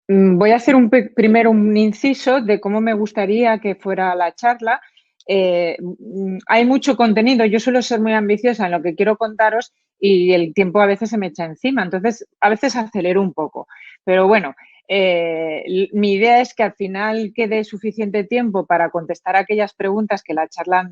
Voy a hacer primero un inciso de cómo me gustaría que fuera la charla. Hay mucho contenido, yo suelo ser muy ambiciosa en lo que quiero contaros y el tiempo a veces se me echa encima, entonces a veces acelero un poco. Pero bueno, mi idea es que al final quede suficiente tiempo para contestar aquellas preguntas que la charla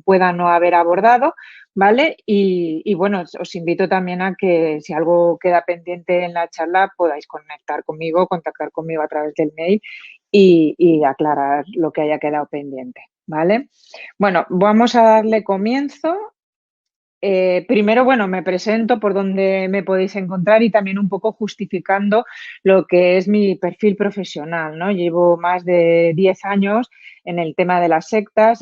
pueda no haber abordado, ¿vale? Y bueno, os invito también a que si algo queda pendiente en la charla podáis conectar conmigo, contactar conmigo a través del mail y aclarar lo que haya quedado pendiente, ¿vale? Bueno, vamos a darle comienzo. Primero, bueno, me presento por donde me podéis encontrar y también un poco justificando lo que es mi perfil profesional, ¿no? Llevo más de 10 años en el tema de las sectas,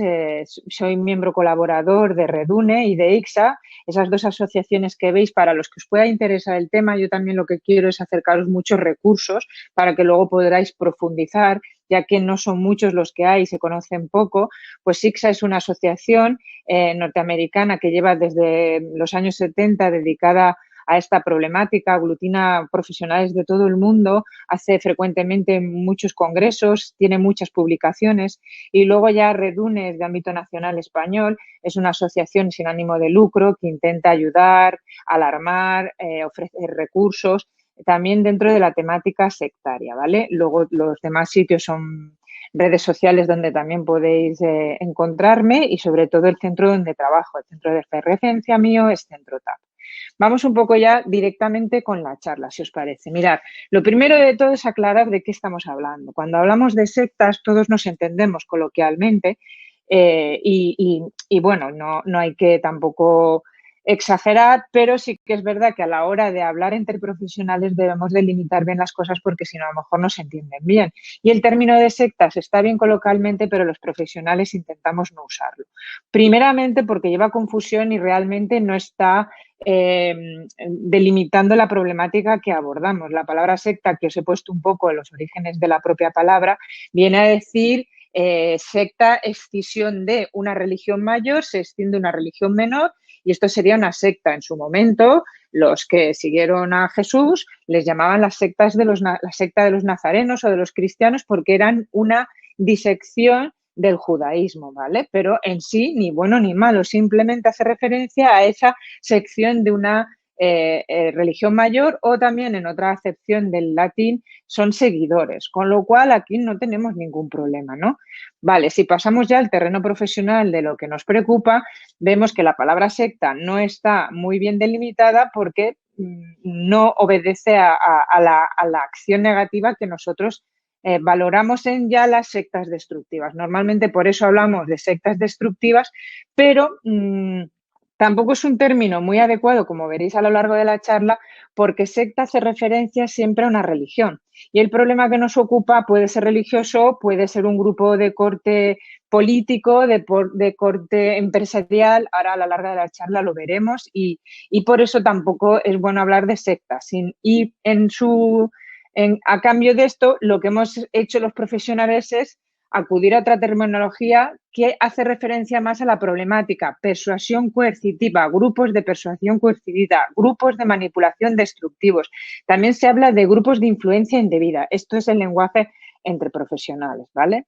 soy miembro colaborador de Redune y de ICSA, esas dos asociaciones que veis para los que os pueda interesar el tema. Yo también lo que quiero es acercaros muchos recursos para que luego podáis profundizar, ya que no son muchos los que hay, se conocen poco. Pues ICSA es una asociación norteamericana que lleva desde los años 70 dedicada a esta problemática, aglutina profesionales de todo el mundo, hace frecuentemente muchos congresos, tiene muchas publicaciones y luego ya Redunes de ámbito nacional español es una asociación sin ánimo de lucro que intenta ayudar, alarmar, ofrecer recursos, también dentro de la temática sectaria, ¿vale? Luego los demás sitios son redes sociales donde también podéis encontrarme y sobre todo el centro donde trabajo, el centro de referencia mío es Centro TAP. Vamos un poco ya directamente con la charla, si os parece. Mirad, lo primero de todo es aclarar de qué estamos hablando. Cuando hablamos de sectas, todos nos entendemos coloquialmente y bueno, no hay que tampoco exagerar, pero sí que es verdad que a la hora de hablar entre profesionales debemos delimitar bien las cosas porque si no a lo mejor no se entienden bien. Y el término de sectas está bien coloquialmente, pero los profesionales intentamos no usarlo. Primeramente porque lleva confusión y realmente no está delimitando la problemática que abordamos. La palabra secta, que os he puesto un poco en los orígenes de la propia palabra, viene a decir secta, escisión de una religión mayor, se extiende una religión menor y esto sería una secta. En su momento, los que siguieron a Jesús les llamaban las sectas de la secta de los nazarenos o de los cristianos porque eran una disección del judaísmo, ¿vale? Pero en sí, ni bueno ni malo, simplemente hace referencia a esa sección de una religión mayor o también en otra acepción del latín son seguidores, con lo cual aquí no tenemos ningún problema, ¿no? Vale, si pasamos ya al terreno profesional de lo que nos preocupa, vemos que la palabra secta no está muy bien delimitada porque no obedece a la acción negativa que nosotros valoramos en ya las sectas destructivas. Normalmente por eso hablamos de sectas destructivas, pero tampoco es un término muy adecuado, como veréis a lo largo de la charla, porque secta hace referencia siempre a una religión. Y el problema que nos ocupa puede ser religioso, puede ser un grupo de corte político, de corte empresarial. Ahora a la larga de la charla lo veremos y por eso tampoco es bueno hablar de sectas. Y a cambio de esto, lo que hemos hecho los profesionales es acudir a otra terminología que hace referencia más a la problemática, persuasión coercitiva, grupos de persuasión coercitiva, grupos de manipulación destructivos. También se habla de grupos de influencia indebida. Esto es el lenguaje entre profesionales, ¿vale?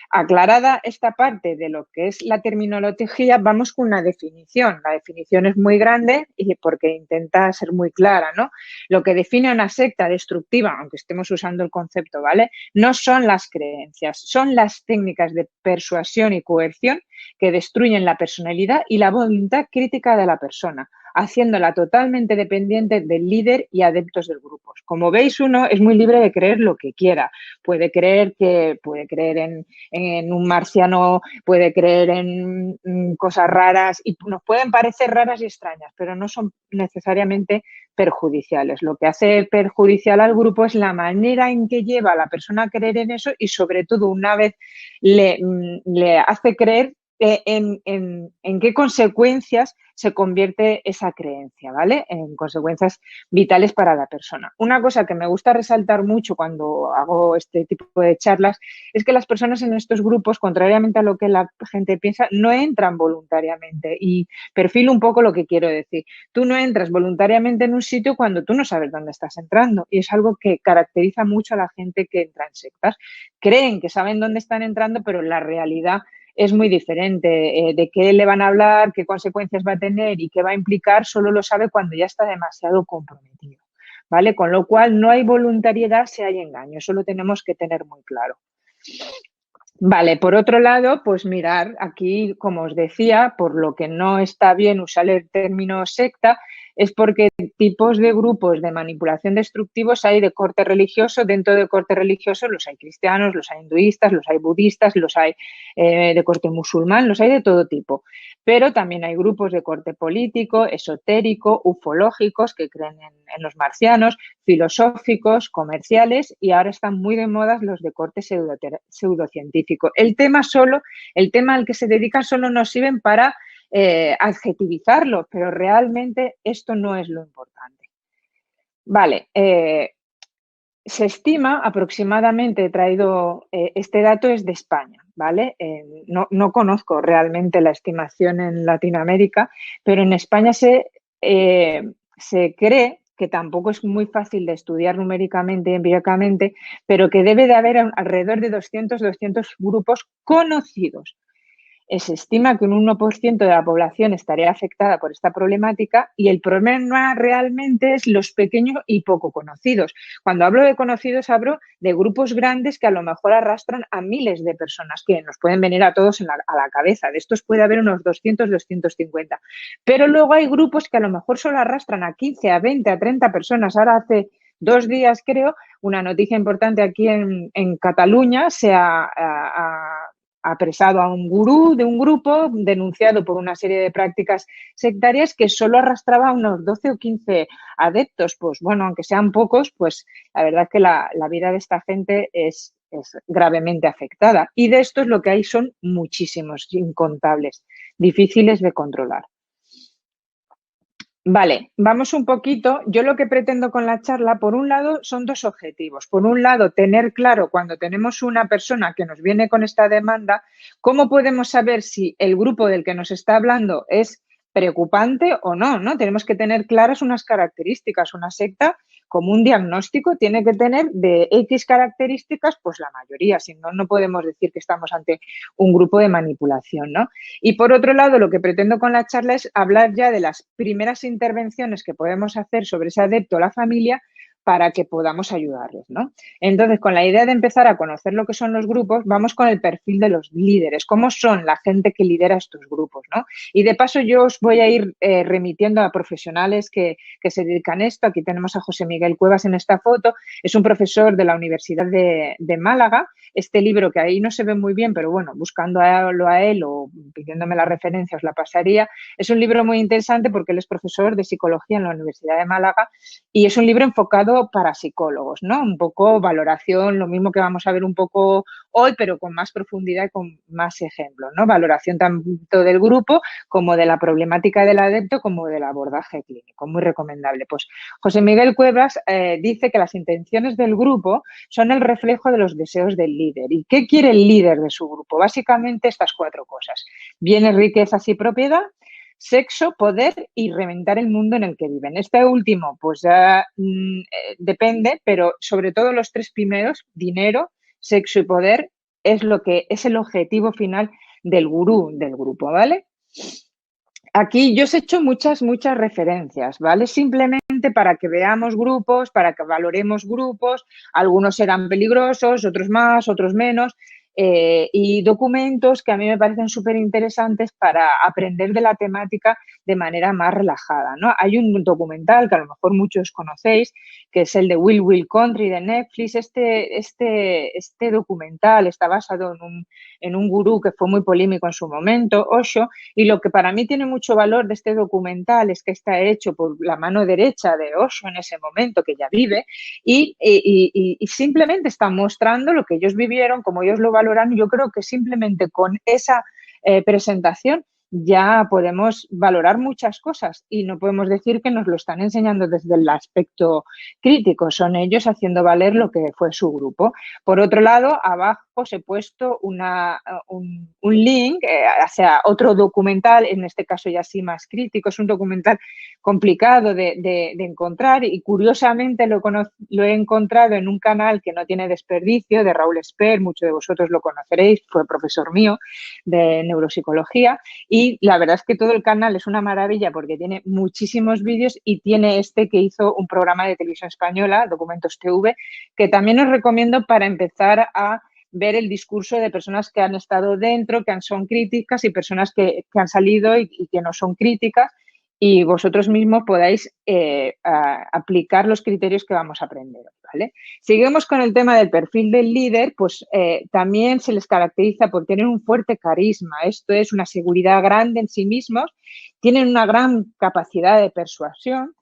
Aclarada esta parte de lo que es la terminología, vamos con una definición. La definición es muy grande y porque intenta ser muy clara, ¿no? Lo que define una secta destructiva, aunque estemos usando el concepto, ¿vale? No son las creencias, son las técnicas de persuasión y coerción que destruyen la personalidad y la voluntad crítica de la persona, haciéndola totalmente dependiente del líder y adeptos del grupo. Como veis, uno es muy libre de creer lo que quiera. Puede creer en un marciano, puede creer en cosas raras y nos pueden parecer raras y extrañas, pero no son necesariamente perjudiciales. Lo que hace perjudicial al grupo es la manera en que lleva a la persona a creer en eso y sobre todo una vez le hace creer en qué consecuencias se convierte esa creencia, ¿vale? En consecuencias vitales para la persona. Una cosa que me gusta resaltar mucho cuando hago este tipo de charlas es que las personas en estos grupos, contrariamente a lo que la gente piensa, no entran voluntariamente. Y perfilo un poco lo que quiero decir. Tú no entras voluntariamente en un sitio cuando tú no sabes dónde estás entrando. Y es algo que caracteriza mucho a la gente que entra en sectas. Creen que saben dónde están entrando, pero la realidad es muy diferente. De qué le van a hablar, qué consecuencias va a tener y qué va a implicar, solo lo sabe cuando ya está demasiado comprometido, ¿vale? Con lo cual no hay voluntariedad si hay engaño, eso lo tenemos que tener muy claro. Vale, por otro lado, pues mirar aquí, como os decía, por lo que no está bien usar el término secta, es porque tipos de grupos de manipulación destructivos hay de corte religioso. Dentro de corte religioso los hay cristianos, los hay hinduistas, los hay budistas, los hay de corte musulmán, los hay de todo tipo. Pero también hay grupos de corte político, esotérico, ufológicos, que creen en los marcianos, filosóficos, comerciales, y ahora están muy de moda los de corte pseudocientífico. El tema al que se dedican solo nos sirven para adjetivizarlo, pero realmente esto no es lo importante. Vale, se estima aproximadamente, he traído este dato, es de España, ¿vale? No conozco realmente la estimación en Latinoamérica, pero en España se cree que tampoco es muy fácil de estudiar numéricamente y empíricamente, pero que debe de haber alrededor de 200 grupos conocidos. Se estima que un 1% de la población estaría afectada por esta problemática y el problema realmente es los pequeños y poco conocidos. Cuando hablo de conocidos, hablo de grupos grandes que a lo mejor arrastran a miles de personas, que nos pueden venir a todos a la cabeza. De estos puede haber unos 200, 250. Pero luego hay grupos que a lo mejor solo arrastran a 15, a 20, a 30 personas. Ahora hace 2 días, creo, una noticia importante aquí en Cataluña se ha apresado a un gurú de un grupo denunciado por una serie de prácticas sectarias que solo arrastraba unos 12 o 15 adeptos. Pues bueno, aunque sean pocos, pues la verdad es que la vida de esta gente es gravemente afectada. Y de estos lo que hay son muchísimos, incontables, difíciles de controlar. Vale, vamos un poquito. Yo lo que pretendo con la charla, por un lado, son dos objetivos. Por un lado, tener claro cuando tenemos una persona que nos viene con esta demanda, cómo podemos saber si el grupo del que nos está hablando es preocupante o no, ¿no? Tenemos que tener claras unas características. Una secta, como un diagnóstico, tiene que tener de X características, pues la mayoría, si no, no podemos decir que estamos ante un grupo de manipulación, ¿no? Y por otro lado, lo que pretendo con la charla es hablar ya de las primeras intervenciones que podemos hacer sobre ese adepto o la familia para que podamos ayudarles, ¿no? Entonces, con la idea de empezar a conocer lo que son los grupos, vamos con el perfil de los líderes, cómo son la gente que lidera estos grupos, ¿no? Y de paso yo os voy a ir remitiendo a profesionales que se dedican a esto. Aquí tenemos a José Miguel Cuevas en esta foto, es un profesor de la Universidad de Málaga. Este libro, que ahí no se ve muy bien, pero bueno, buscándolo a él o pidiéndome la referencia os la pasaría, es un libro muy interesante porque él es profesor de psicología en la Universidad de Málaga y es un libro enfocado para psicólogos, ¿no? Un poco valoración, lo mismo que vamos a ver un poco hoy, pero con más profundidad y con más ejemplos, ¿no? Valoración tanto del grupo como de la problemática del adepto como del abordaje clínico, muy recomendable. Pues José Miguel Cuevas dice que las intenciones del grupo son el reflejo de los deseos del líder. ¿Y qué quiere el líder de su grupo? Básicamente estas 4 cosas: bienes, riquezas y propiedad, sexo, poder y reventar el mundo en el que viven. Este último, pues ya depende, pero sobre todo los 3 primeros, dinero, sexo y poder, es lo que es el objetivo final del gurú del grupo, ¿vale? Aquí yo os he hecho muchas referencias, ¿vale? Simplemente para que veamos grupos, para que valoremos grupos. Algunos serán peligrosos, otros más, otros menos. Y documentos que a mí me parecen súper interesantes para aprender de la temática de manera más relajada, ¿no? Hay un documental que a lo mejor muchos conocéis, que es el de Will Country de Netflix. Este documental está basado en un gurú que fue muy polémico en su momento, Osho, y lo que para mí tiene mucho valor de este documental es que está hecho por la mano derecha de Osho en ese momento, que ya vive, y simplemente está mostrando lo que ellos vivieron, cómo ellos lo valoran. Yo creo que simplemente con esa presentación, ya podemos valorar muchas cosas y no podemos decir que nos lo están enseñando desde el aspecto crítico, son ellos haciendo valer lo que fue su grupo. Por otro lado, abajo os he puesto un link hacia otro documental, en este caso ya sí más crítico, es un documental complicado de encontrar y curiosamente lo he encontrado en un canal que no tiene desperdicio, de Raúl Esper, muchos de vosotros lo conoceréis, fue profesor mío de neuropsicología y la verdad es que todo el canal es una maravilla porque tiene muchísimos vídeos y tiene este que hizo un programa de televisión española, Documentos TV, que también os recomiendo para empezar a ver el discurso de personas que han estado dentro, que son críticas y personas que han salido y que no son críticas y vosotros mismos podáis aplicar los criterios que vamos a aprender, ¿vale? Seguimos con el tema del perfil del líder, pues también se les caracteriza por tener un fuerte carisma, esto es una seguridad grande en sí mismos, tienen una gran capacidad de persuasión,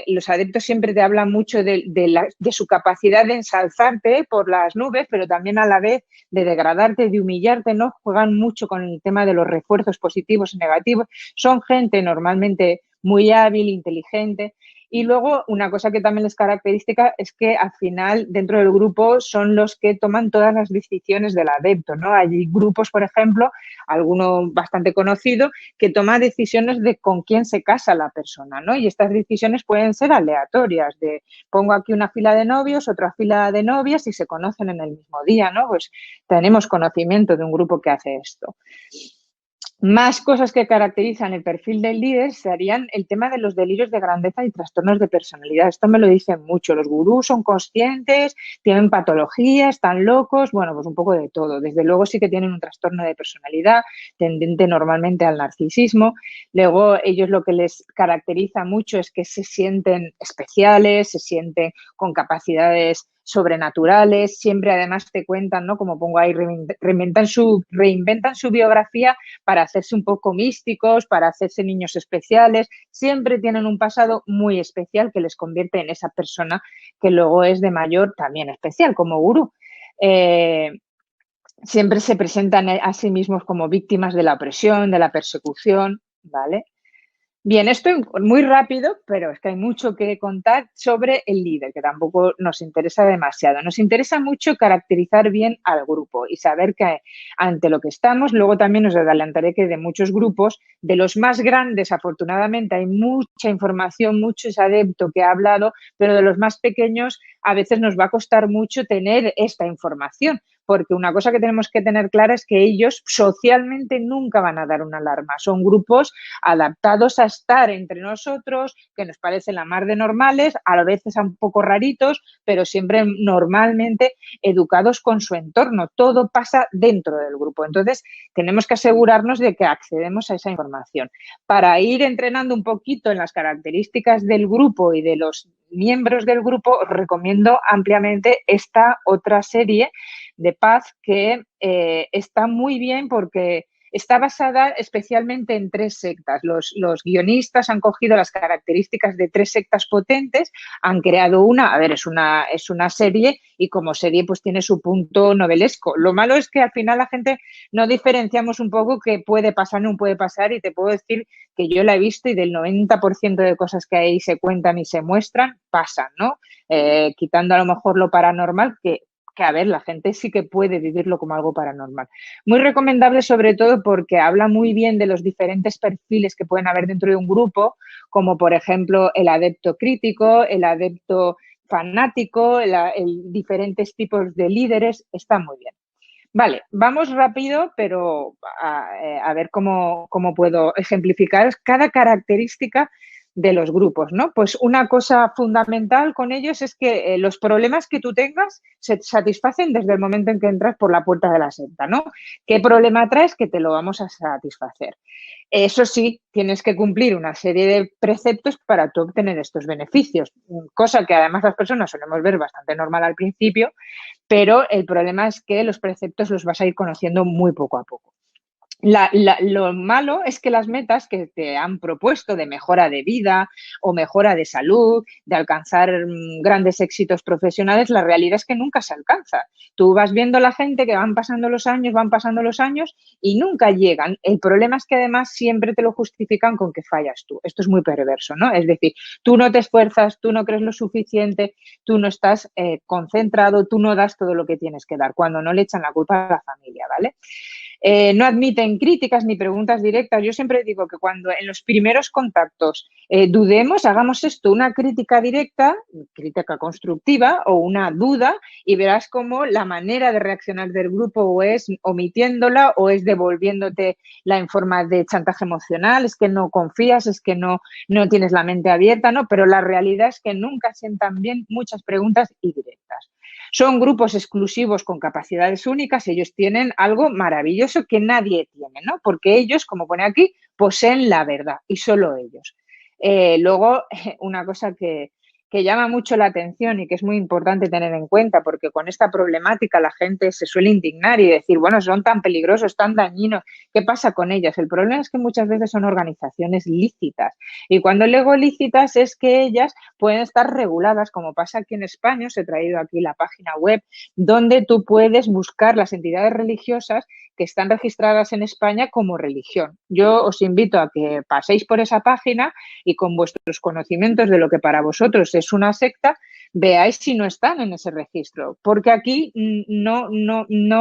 los adeptos siempre te hablan mucho de su capacidad de ensalzarte por las nubes, pero también a la vez de degradarte, de humillarte, ¿no? Juegan mucho con el tema de los refuerzos positivos y negativos. Son gente normalmente muy hábil, inteligente. Y luego una cosa que también es característica es que al final dentro del grupo son los que toman todas las decisiones del adepto, ¿no? Hay grupos, por ejemplo, alguno bastante conocido, que toma decisiones de con quién se casa la persona, ¿no? Y estas decisiones pueden ser aleatorias, de pongo aquí una fila de novios, otra fila de novias y se conocen en el mismo día, ¿no? Pues tenemos conocimiento de un grupo que hace esto. Más cosas que caracterizan el perfil del líder serían el tema de los delirios de grandeza y trastornos de personalidad. Esto me lo dicen mucho. Los gurús son conscientes, tienen patologías, están locos, bueno, pues un poco de todo. Desde luego sí que tienen un trastorno de personalidad tendente normalmente al narcisismo. Luego ellos lo que les caracteriza mucho es que se sienten especiales, se sienten con capacidades sobrenaturales, siempre además te cuentan, ¿no? Como pongo ahí, reinventan su biografía para hacerse un poco místicos, para hacerse niños especiales, siempre tienen un pasado muy especial que les convierte en esa persona que luego es de mayor también especial, como gurú. Siempre se presentan a sí mismos como víctimas de la opresión, de la persecución, ¿vale? Bien, esto muy rápido, pero es que hay mucho que contar sobre el líder, que tampoco nos interesa demasiado. Nos interesa mucho caracterizar bien al grupo y saber que ante lo que estamos, luego también os adelantaré que de muchos grupos, de los más grandes, afortunadamente, hay mucha información, mucho adepto que ha hablado, pero de los más pequeños a veces nos va a costar mucho tener esta información, porque una cosa que tenemos que tener clara es que ellos socialmente nunca van a dar una alarma. Son grupos adaptados a estar entre nosotros, que nos parecen la mar de normales, a veces un poco raritos, pero siempre normalmente educados con su entorno. Todo pasa dentro del grupo. Entonces, tenemos que asegurarnos de que accedemos a esa información. Para ir entrenando un poquito en las características del grupo y de los miembros del grupo, os recomiendo ampliamente esta otra serie de Paz que está muy bien porque está basada especialmente en 3 sectas. Los guionistas han cogido las características de 3 sectas potentes, han creado es una serie y como serie pues tiene su punto novelesco. Lo malo es que al final la gente no diferenciamos un poco qué puede pasar, no puede pasar y te puedo decir que yo la he visto y del 90% de cosas que ahí se cuentan y se muestran pasan, ¿no? Quitando a lo mejor lo paranormal que a ver, la gente sí que puede vivirlo como algo paranormal. Muy recomendable sobre todo porque habla muy bien de los diferentes perfiles que pueden haber dentro de un grupo, como por ejemplo el adepto crítico, el adepto fanático, diferentes tipos de líderes, está muy bien. Vale, vamos rápido, pero a ver cómo puedo ejemplificar cada característica de los grupos, ¿no? Pues una cosa fundamental con ellos es que los problemas que tú tengas se satisfacen desde el momento en que entras por la puerta de la secta, ¿no? ¿Qué problema traes? Que te lo vamos a satisfacer. Eso sí, tienes que cumplir una serie de preceptos para tú obtener estos beneficios, cosa que además las personas solemos ver bastante normal al principio, pero el problema es que los preceptos los vas a ir conociendo muy poco a poco. Lo malo es que las metas que te han propuesto de mejora de vida o mejora de salud, de alcanzar grandes éxitos profesionales, la realidad es que nunca se alcanza. Tú vas viendo la gente que van pasando los años y nunca llegan. El problema es que además siempre te lo justifican con que fallas tú. Esto es muy perverso, ¿no? Es decir, tú no te esfuerzas, tú no crees lo suficiente, tú no estás concentrado, tú no das todo lo que tienes que dar, cuando no le echan la culpa a la familia, ¿vale? No admiten críticas ni preguntas directas. Yo siempre digo que cuando en los primeros contactos dudemos, hagamos esto, una crítica directa, crítica constructiva o una duda y verás cómo la manera de reaccionar del grupo o es omitiéndola o es devolviéndote la en forma de chantaje emocional, es que no confías, es que no tienes la mente abierta, ¿no? Pero la realidad es que nunca sientan bien muchas preguntas y directas. Son grupos exclusivos con capacidades únicas, ellos tienen algo maravilloso que nadie tiene, ¿no? Porque ellos, como pone aquí, poseen la verdad y solo ellos. Luego, una cosa que llama mucho la atención y que es muy importante tener en cuenta, porque con esta problemática la gente se suele indignar y decir, bueno, son tan peligrosos, tan dañinos, ¿qué pasa con ellas? El problema es que muchas veces son organizaciones lícitas y cuando digo lícitas es que ellas pueden estar reguladas, como pasa aquí en España. Os he traído aquí la página web donde tú puedes buscar las entidades religiosas que están registradas en España como religión. Yo os invito a que paséis por esa página y con vuestros conocimientos de lo que para vosotros es una secta, veáis si no están en ese registro, porque aquí no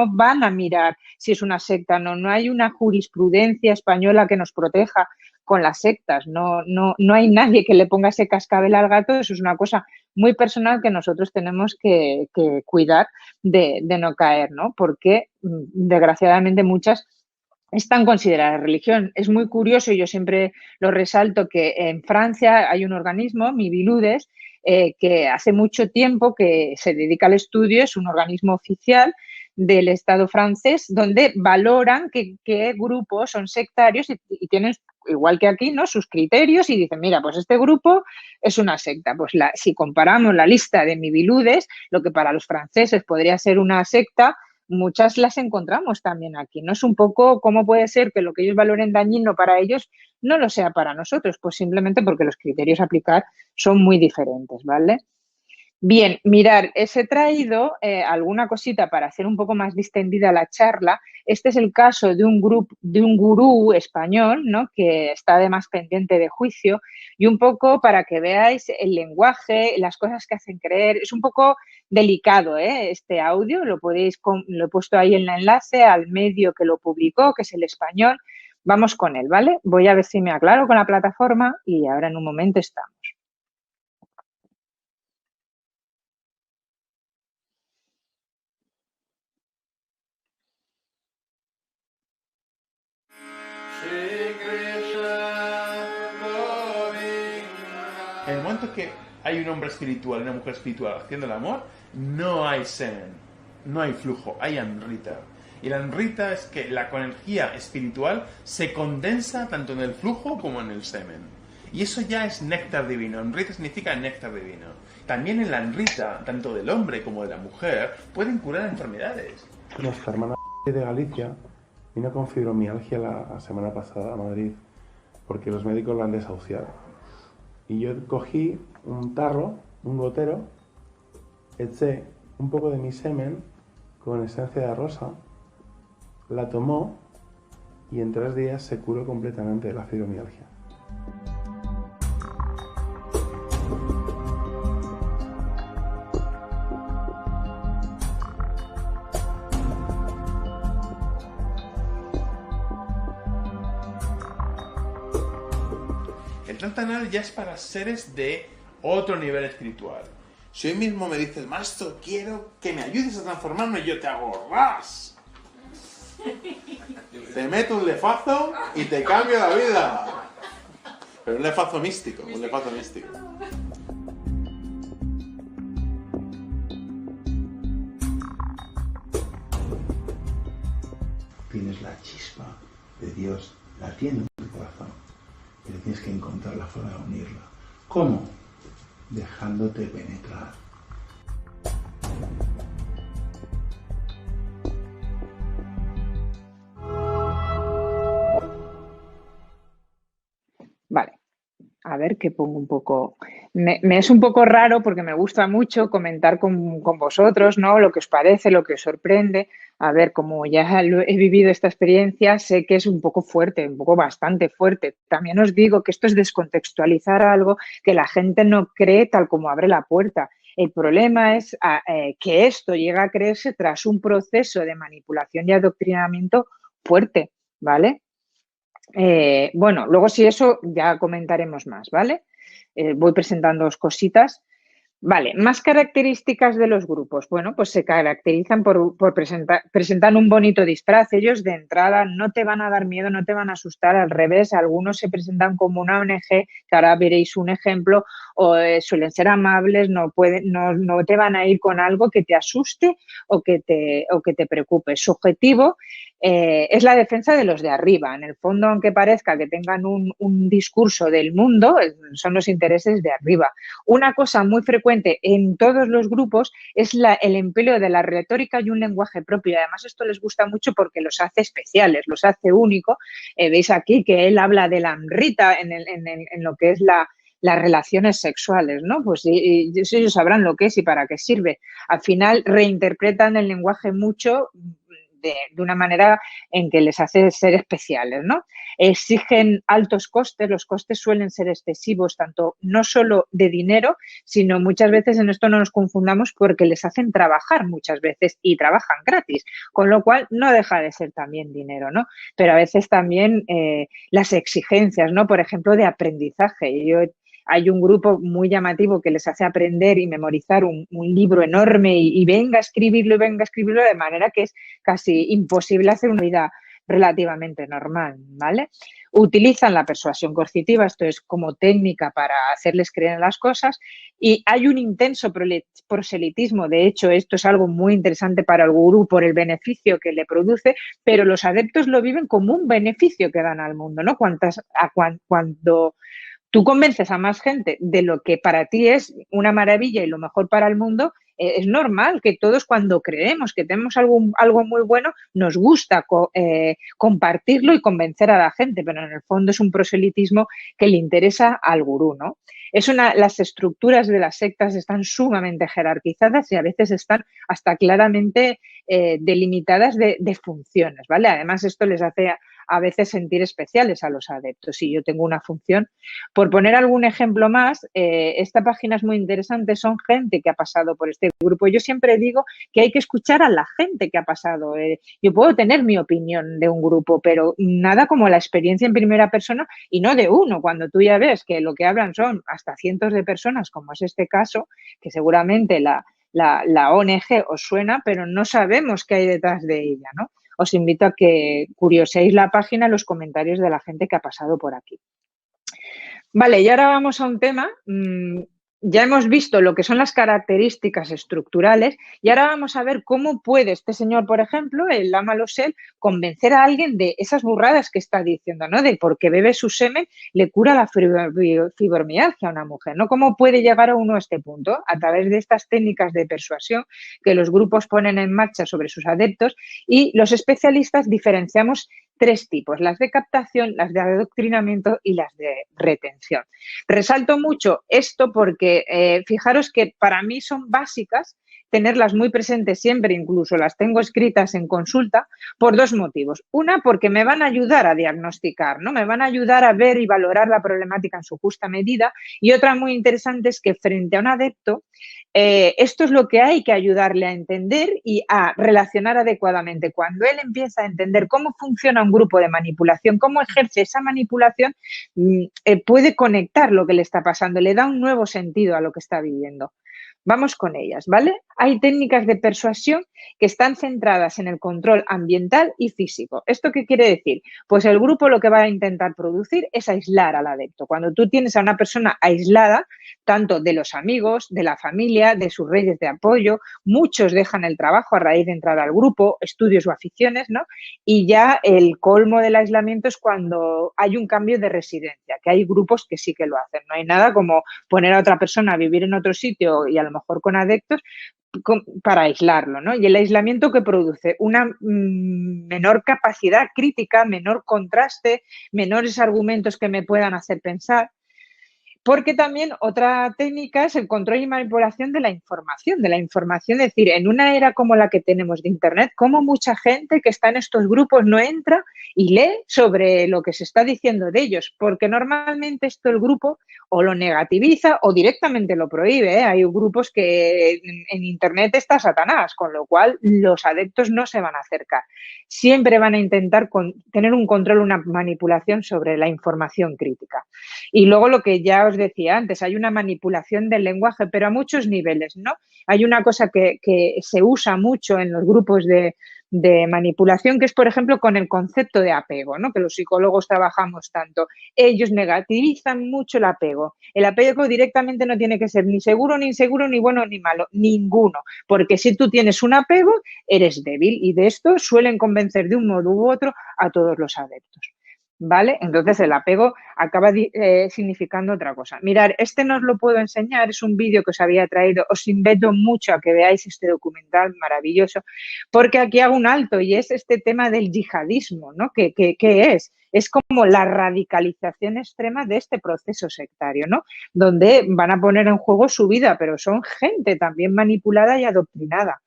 van a mirar si es una secta, no hay una jurisprudencia española que nos proteja con las sectas, no hay nadie que le ponga ese cascabel al gato, eso es una cosa muy personal que nosotros tenemos que cuidar de no caer, ¿no? Porque desgraciadamente muchas están consideradas religión. Es muy curioso y yo siempre lo resalto que en Francia hay un organismo, Miviludes, que hace mucho tiempo que se dedica al estudio, es un organismo oficial del Estado francés donde valoran qué grupos son sectarios y tienen, igual que aquí, ¿no?, sus criterios y dicen, mira, pues este grupo es una secta. Pues si comparamos la lista de Miviludes, lo que para los franceses podría ser una secta, muchas las encontramos también aquí, ¿no? Es un poco cómo puede ser que lo que ellos valoren dañino para ellos no lo sea para nosotros, pues simplemente porque los criterios a aplicar son muy diferentes, ¿vale? Bien, mirar, os he traído alguna cosita para hacer un poco más distendida la charla. Este es el caso de un gurú español, ¿no?, que está además pendiente de juicio y un poco para que veáis el lenguaje, las cosas que hacen creer. Es un poco delicado, este audio, lo he puesto ahí en el enlace al medio que lo publicó, que es El Español. Vamos con él, ¿vale? Voy a ver si me aclaro con la plataforma y ahora en un momento estamos. En el momento que hay un hombre espiritual y una mujer espiritual haciendo el amor, no hay semen, no hay flujo, hay amrita. Y la amrita es que la energía espiritual se condensa tanto en el flujo como en el semen. Y eso ya es néctar divino. Amrita significa néctar divino. También en la amrita, tanto del hombre como de la mujer, pueden curar enfermedades. Nuestra hermana de Galicia vino con fibromialgia la semana pasada a Madrid porque los médicos la han desahuciado. Y yo cogí un tarro, un gotero, eché un poco de mi semen con esencia de rosa, la tomó y en 3 días se curó completamente de la fibromialgia. El Tantanal ya es para seres de otro nivel espiritual. Si hoy mismo me dices, maestro, quiero que me ayudes a transformarme, yo te hago ras. Te meto un lefazo y te cambio la vida. Pero un lefazo místico, un lefazo místico. Tienes la chispa de Dios, la tienes en tu corazón, pero tienes que encontrar la forma de unirla. ¿Cómo? Dejándote penetrar. a ver que pongo un poco, me es un poco raro porque me gusta mucho comentar con vosotros, ¿no? Lo que os parece, lo que os sorprende. A ver, como ya he vivido esta experiencia, sé que es un poco fuerte, un poco bastante fuerte. También os digo que esto es descontextualizar algo que la gente no cree tal como abre la puerta. El problema es que esto llega a creerse tras un proceso de manipulación y adoctrinamiento fuerte, ¿vale? Bueno, luego si eso ya comentaremos más, ¿vale? Voy presentándoos cositas. Vale, más características de los grupos. Bueno, pues se caracterizan por presentar un bonito disfraz. Ellos de entrada no te van a dar miedo, no te van a asustar, al revés, algunos se presentan como una ONG, que ahora veréis un ejemplo, o suelen ser amables, no te van a ir con algo que te asuste o que te preocupe. Su objetivo es la defensa de los de arriba. En el fondo, aunque parezca que tengan un discurso del mundo, son los intereses de arriba. Una cosa muy frecuente en todos los grupos es el empleo de la retórica y un lenguaje propio. Además, esto les gusta mucho porque los hace especiales, los hace únicos. Veis aquí que él habla de la amrita en lo que es las relaciones sexuales, ¿no? Pues ellos sabrán lo que es y para qué sirve. Al final reinterpretan el lenguaje mucho de una manera en que les hace ser especiales, ¿no? Exigen altos costes, los costes suelen ser excesivos, tanto no solo de dinero, sino muchas veces en esto no nos confundamos porque les hacen trabajar muchas veces y trabajan gratis, con lo cual no deja de ser también dinero, ¿no? Pero a veces también las exigencias, ¿no? Por ejemplo, de aprendizaje. Hay un grupo muy llamativo que les hace aprender y memorizar un libro enorme y venga a escribirlo y venga a escribirlo de manera que es casi imposible hacer una vida relativamente normal, ¿vale? Utilizan la persuasión coercitiva, esto es como técnica para hacerles creer en las cosas, y hay un intenso proselitismo. De hecho, esto es algo muy interesante para el gurú por el beneficio que le produce, pero los adeptos lo viven como un beneficio que dan al mundo, ¿no? Cuando tú convences a más gente de lo que para ti es una maravilla y lo mejor para el mundo, es normal que todos cuando creemos que tenemos algo muy bueno, nos gusta compartirlo y convencer a la gente, pero en el fondo es un proselitismo que le interesa al gurú, ¿no? Las estructuras de las sectas están sumamente jerarquizadas y a veces están hasta claramente delimitadas de funciones, ¿vale? Además, esto les hace a veces sentir especiales a los adeptos. Si yo tengo una función, por poner algún ejemplo más, esta página es muy interesante, son gente que ha pasado por este grupo. Yo siempre digo que hay que escuchar a la gente que ha pasado. Yo puedo tener mi opinión de un grupo, pero nada como la experiencia en primera persona y no de uno. Cuando tú ya ves que lo que hablan son hasta cientos de personas, como es este caso, que seguramente la ONG os suena, pero no sabemos qué hay detrás de ella, ¿no? Os invito a que curioseéis la página, los comentarios de la gente que ha pasado por aquí. Vale, y ahora vamos a un tema. Ya hemos visto lo que son las características estructurales y ahora vamos a ver cómo puede este señor, por ejemplo, el Lama Losel, convencer a alguien de esas burradas que está diciendo, ¿no? De porque bebe su semen le cura la fibromialgia a una mujer, ¿no? ¿Cómo puede llegar a uno a este punto? A través de estas técnicas de persuasión que los grupos ponen en marcha sobre sus adeptos y los especialistas diferenciamos tres tipos, las de captación, las de adoctrinamiento y las de retención. Resalto mucho esto porque fijaros que para mí son básicas tenerlas muy presentes siempre, incluso las tengo escritas en consulta, por dos motivos. Una, porque me van a ayudar a diagnosticar, ¿no? Me van a ayudar a ver y valorar la problemática en su justa medida. Y otra muy interesante es que frente a un adepto, esto es lo que hay que ayudarle a entender y a relacionar adecuadamente. Cuando él empieza a entender cómo funciona un grupo de manipulación, cómo ejerce esa manipulación, puede conectar lo que le está pasando, le da un nuevo sentido a lo que está viviendo. Vamos con ellas, ¿vale? Hay técnicas de persuasión que están centradas en el control ambiental y físico. ¿Esto qué quiere decir? Pues el grupo lo que va a intentar producir es aislar al adepto. Cuando tú tienes a una persona aislada, tanto de los amigos, de la familia, de sus redes de apoyo, muchos dejan el trabajo a raíz de entrar al grupo, estudios o aficiones, ¿no? Y ya el colmo del aislamiento es cuando hay un cambio de residencia, que hay grupos que sí que lo hacen. No hay nada como poner a otra persona a vivir en otro sitio y a lo mejor con adeptos para aislarlo, ¿no? Y el aislamiento que produce una menor capacidad crítica, menor contraste, menores argumentos que me puedan hacer pensar. Porque también otra técnica es el control y manipulación de la información, es decir, en una era como la que tenemos de Internet, cómo mucha gente que está en estos grupos no entra y lee sobre lo que se está diciendo de ellos, porque normalmente esto el grupo o lo negativiza o directamente lo prohíbe, ¿eh? Hay grupos que en Internet está Satanás, con lo cual los adeptos no se van a acercar. Siempre van a intentar tener un control, una manipulación sobre la información crítica. Y luego lo que ya os decía antes, hay una manipulación del lenguaje, pero a muchos niveles, ¿no? Hay una cosa que se usa mucho en los grupos de manipulación, que es, por ejemplo, con el concepto de apego, ¿no? Que los psicólogos trabajamos tanto. Ellos negativizan mucho el apego. El apego directamente no tiene que ser ni seguro, ni inseguro, ni bueno, ni malo, ninguno. Porque si tú tienes un apego, eres débil. Y de esto suelen convencer de un modo u otro a todos los adeptos. ¿Vale? Entonces el apego acaba significando otra cosa. Mirad, este no os lo puedo enseñar, es un vídeo que os había traído, os invito mucho a que veáis este documental maravilloso, porque aquí hago un alto y es este tema del yihadismo, ¿no? ¿Qué es? Es como la radicalización extrema de este proceso sectario, ¿no? Donde van a poner en juego su vida, pero son gente también manipulada y adoctrinada.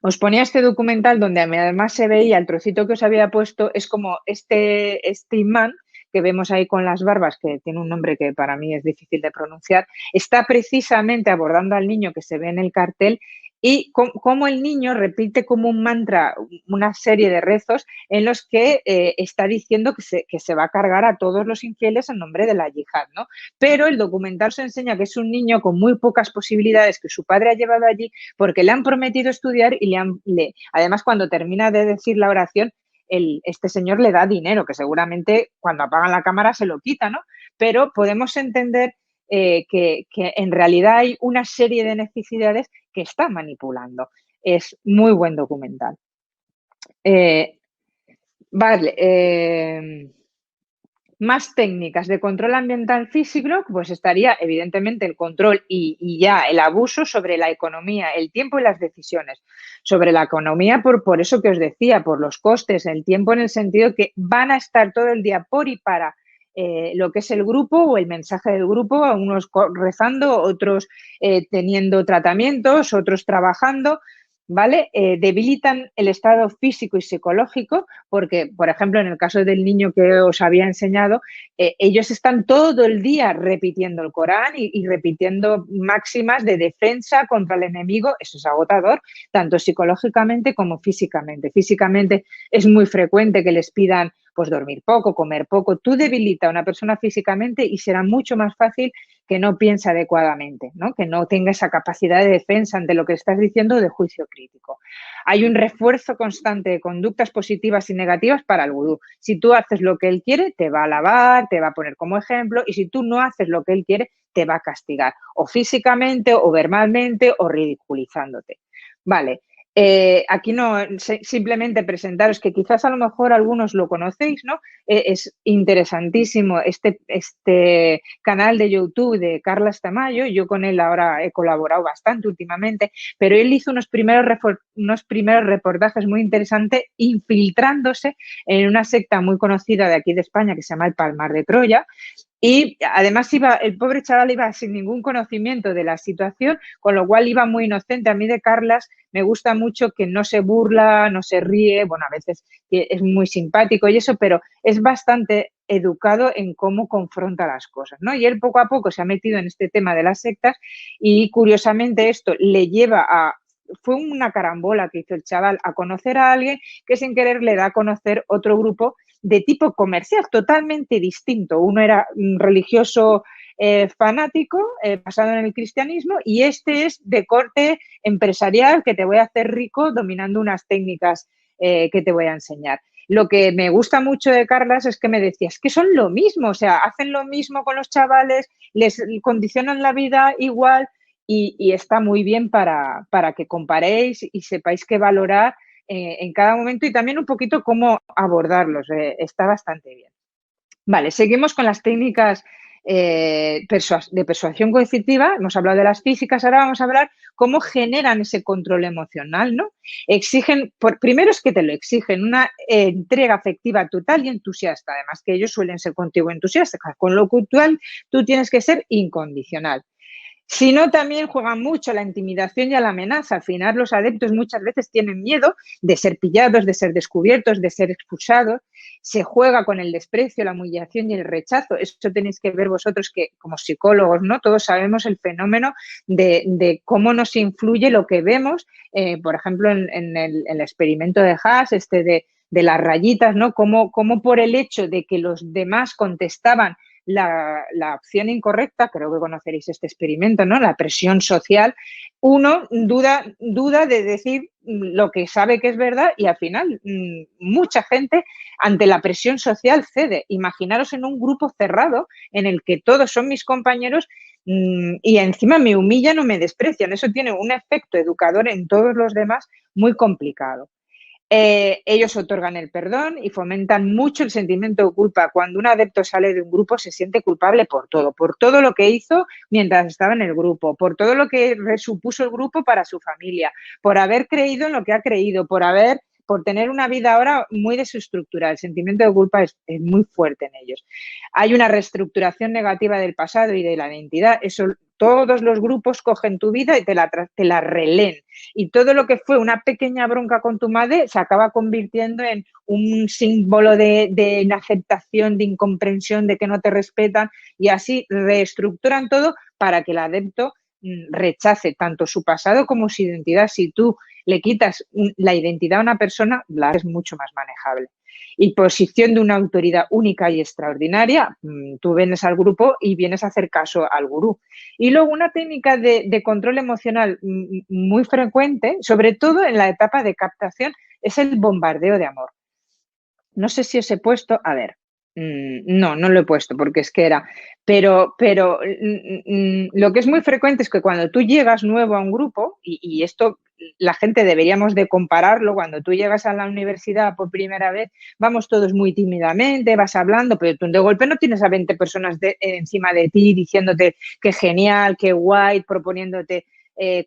Os ponía este documental donde además se veía el trocito que os había puesto, es como este imán que vemos ahí con las barbas, que tiene un nombre que para mí es difícil de pronunciar, está precisamente abordando al niño que se ve en el cartel y cómo el niño repite como un mantra una serie de rezos en los que está diciendo que se va a cargar a todos los infieles en nombre de la yihad, ¿no? Pero el documental se enseña que es un niño con muy pocas posibilidades que su padre ha llevado allí porque le han prometido estudiar y además cuando termina de decir la oración, este señor le da dinero, que seguramente cuando apagan la cámara se lo quita, ¿no? Pero podemos entender que en realidad hay una serie de necesidades que está manipulando. Es muy buen documental. Vale. Más técnicas de control ambiental físico, pues estaría evidentemente el control y ya el abuso sobre la economía, el tiempo y las decisiones. Sobre la economía, por eso que os decía, por los costes, el tiempo en el sentido que van a estar todo el día por y para lo que es el grupo o el mensaje del grupo, unos rezando, otros teniendo tratamientos, otros trabajando. ¿Vale? Debilitan el estado físico y psicológico porque, por ejemplo, en el caso del niño que os había enseñado, ellos están todo el día repitiendo el Corán y repitiendo máximas de defensa contra el enemigo. Eso es agotador, tanto psicológicamente como físicamente. Físicamente es muy frecuente que les pidan pues dormir poco, comer poco. Tú debilita a una persona físicamente y será mucho más fácil que no piense adecuadamente, ¿no? Que no tenga esa capacidad de defensa ante lo que estás diciendo de juicio crítico. Hay un refuerzo constante de conductas positivas y negativas para el gurú. Si tú haces lo que él quiere, te va a alabar, te va a poner como ejemplo, y si tú no haces lo que él quiere, te va a castigar, o físicamente, o verbalmente, o ridiculizándote. Vale. Aquí no, simplemente presentaros que quizás a lo mejor algunos lo conocéis, ¿no? Es interesantísimo este canal de YouTube de Carlas Tamayo. Yo con él ahora he colaborado bastante últimamente, pero él hizo unos primeros reportajes muy interesantes infiltrándose en una secta muy conocida de aquí de España que se llama el Palmar de Troya. Y además el pobre chaval iba sin ningún conocimiento de la situación, con lo cual iba muy inocente. A mí de Carlas me gusta mucho que no se burla, no se ríe, bueno, a veces es muy simpático y eso, pero es bastante educado en cómo confronta las cosas, ¿no? Y él poco a poco se ha metido en este tema de las sectas y curiosamente esto le lleva fue una carambola que hizo el chaval a conocer a alguien que sin querer le da a conocer otro grupo de tipo comercial, totalmente distinto. Uno era religioso fanático, basado en el cristianismo, y este es de corte empresarial, que te voy a hacer rico dominando unas técnicas que te voy a enseñar. Lo que me gusta mucho de Carlas es que me decías que son lo mismo, o sea, hacen lo mismo con los chavales, les condicionan la vida igual y está muy bien para que comparéis y sepáis qué valorar en cada momento y también un poquito cómo abordarlos. Está bastante bien. Vale, seguimos con las técnicas de persuasión coercitiva, hemos hablado de las físicas, ahora vamos a hablar cómo generan ese control emocional, ¿no? Exigen, primero es que te lo exigen, una entrega afectiva total y entusiasta, además que ellos suelen ser contigo entusiastas, con lo cual tú tienes que ser incondicional. Si no, también juegan mucho la intimidación y a la amenaza. Al final, los adeptos muchas veces tienen miedo de ser pillados, de ser descubiertos, de ser expulsados. Se juega con el desprecio, la humillación y el rechazo. Eso tenéis que ver vosotros que, como psicólogos, ¿no? Todos sabemos el fenómeno de cómo nos influye lo que vemos, por ejemplo, en el experimento de Haas, de las rayitas, ¿no? Cómo por el hecho de que los demás contestaban la opción incorrecta, creo que conoceréis este experimento, ¿no? La presión social, uno duda de decir lo que sabe que es verdad y al final mucha gente ante la presión social cede. Imaginaros en un grupo cerrado en el que todos son mis compañeros y encima me humillan o me desprecian. Eso tiene un efecto educador en todos los demás muy complicado. Ellos otorgan el perdón y fomentan mucho el sentimiento de culpa. Cuando un adepto sale de un grupo se siente culpable por todo lo que hizo mientras estaba en el grupo, por todo lo que supuso el grupo para su familia, por haber creído en lo que ha creído, por tener una vida ahora muy desestructurada. El sentimiento de culpa es muy fuerte en ellos. Hay una reestructuración negativa del pasado y de la identidad. Todos los grupos cogen tu vida y te la releen. Y todo lo que fue una pequeña bronca con tu madre se acaba convirtiendo en un símbolo de inaceptación, de incomprensión, de que no te respetan y así reestructuran todo para que el adepto rechace tanto su pasado como su identidad. Si tú le quitas la identidad a una persona, la es mucho más manejable. Y posición de una autoridad única y extraordinaria, tú vienes al grupo y vienes a hacer caso al gurú. Y luego una técnica de control emocional muy frecuente, sobre todo en la etapa de captación, es el bombardeo de amor. No sé si os he puesto, a ver, no lo he puesto porque es que era, pero lo que es muy frecuente es que cuando tú llegas nuevo a un grupo, y esto la gente deberíamos de compararlo, cuando tú llegas a la universidad por primera vez, vamos todos muy tímidamente, vas hablando, pero tú de golpe no tienes a 20 personas encima de ti diciéndote qué genial, qué guay, proponiéndote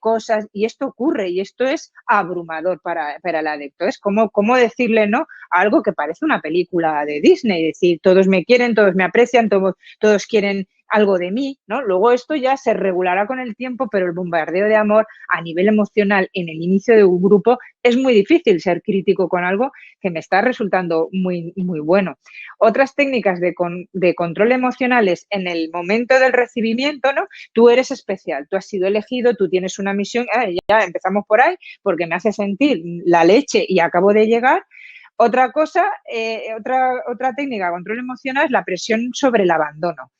cosas, y esto ocurre y esto es abrumador para el adepto. Es como decirle no a algo que parece una película de Disney, es decir, todos me quieren, todos me aprecian, todos quieren algo de mí, ¿no? Luego esto ya se regulará con el tiempo, pero el bombardeo de amor a nivel emocional en el inicio de un grupo es muy difícil ser crítico con algo que me está resultando muy, muy bueno. Otras técnicas de control emocional es en el momento del recibimiento, ¿no? Tú eres especial, tú has sido elegido, tú tienes una misión, ya empezamos por ahí porque me hace sentir la leche y acabo de llegar. Otra cosa, otra técnica de control emocional es la presión sobre el abandono.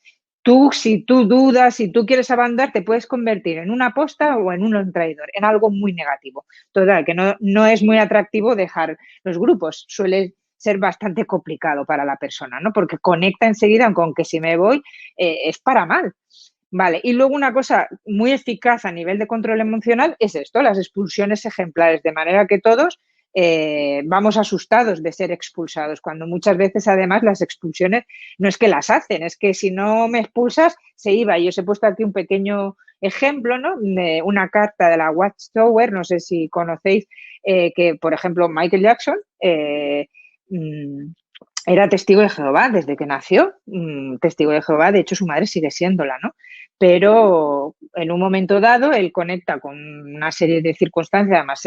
Si tú dudas, si tú quieres abandonar, te puedes convertir en una aposta o en un traidor, en algo muy negativo. Total, que no es muy atractivo dejar los grupos. Suele ser bastante complicado para la persona, ¿no? Porque conecta enseguida con que si me voy es para mal. Vale, y luego una cosa muy eficaz a nivel de control emocional es esto, las expulsiones ejemplares, de manera que todos vamos asustados de ser expulsados, cuando muchas veces además las expulsiones no es que las hacen, es que si no me expulsas se iba. Y os he puesto aquí un pequeño ejemplo, ¿no? De una carta de la Watchtower, no sé si conocéis, que por ejemplo Michael Jackson era testigo de Jehová desde que nació, testigo de Jehová, de hecho su madre sigue siéndola, ¿no? Pero en un momento dado él conecta con una serie de circunstancias, además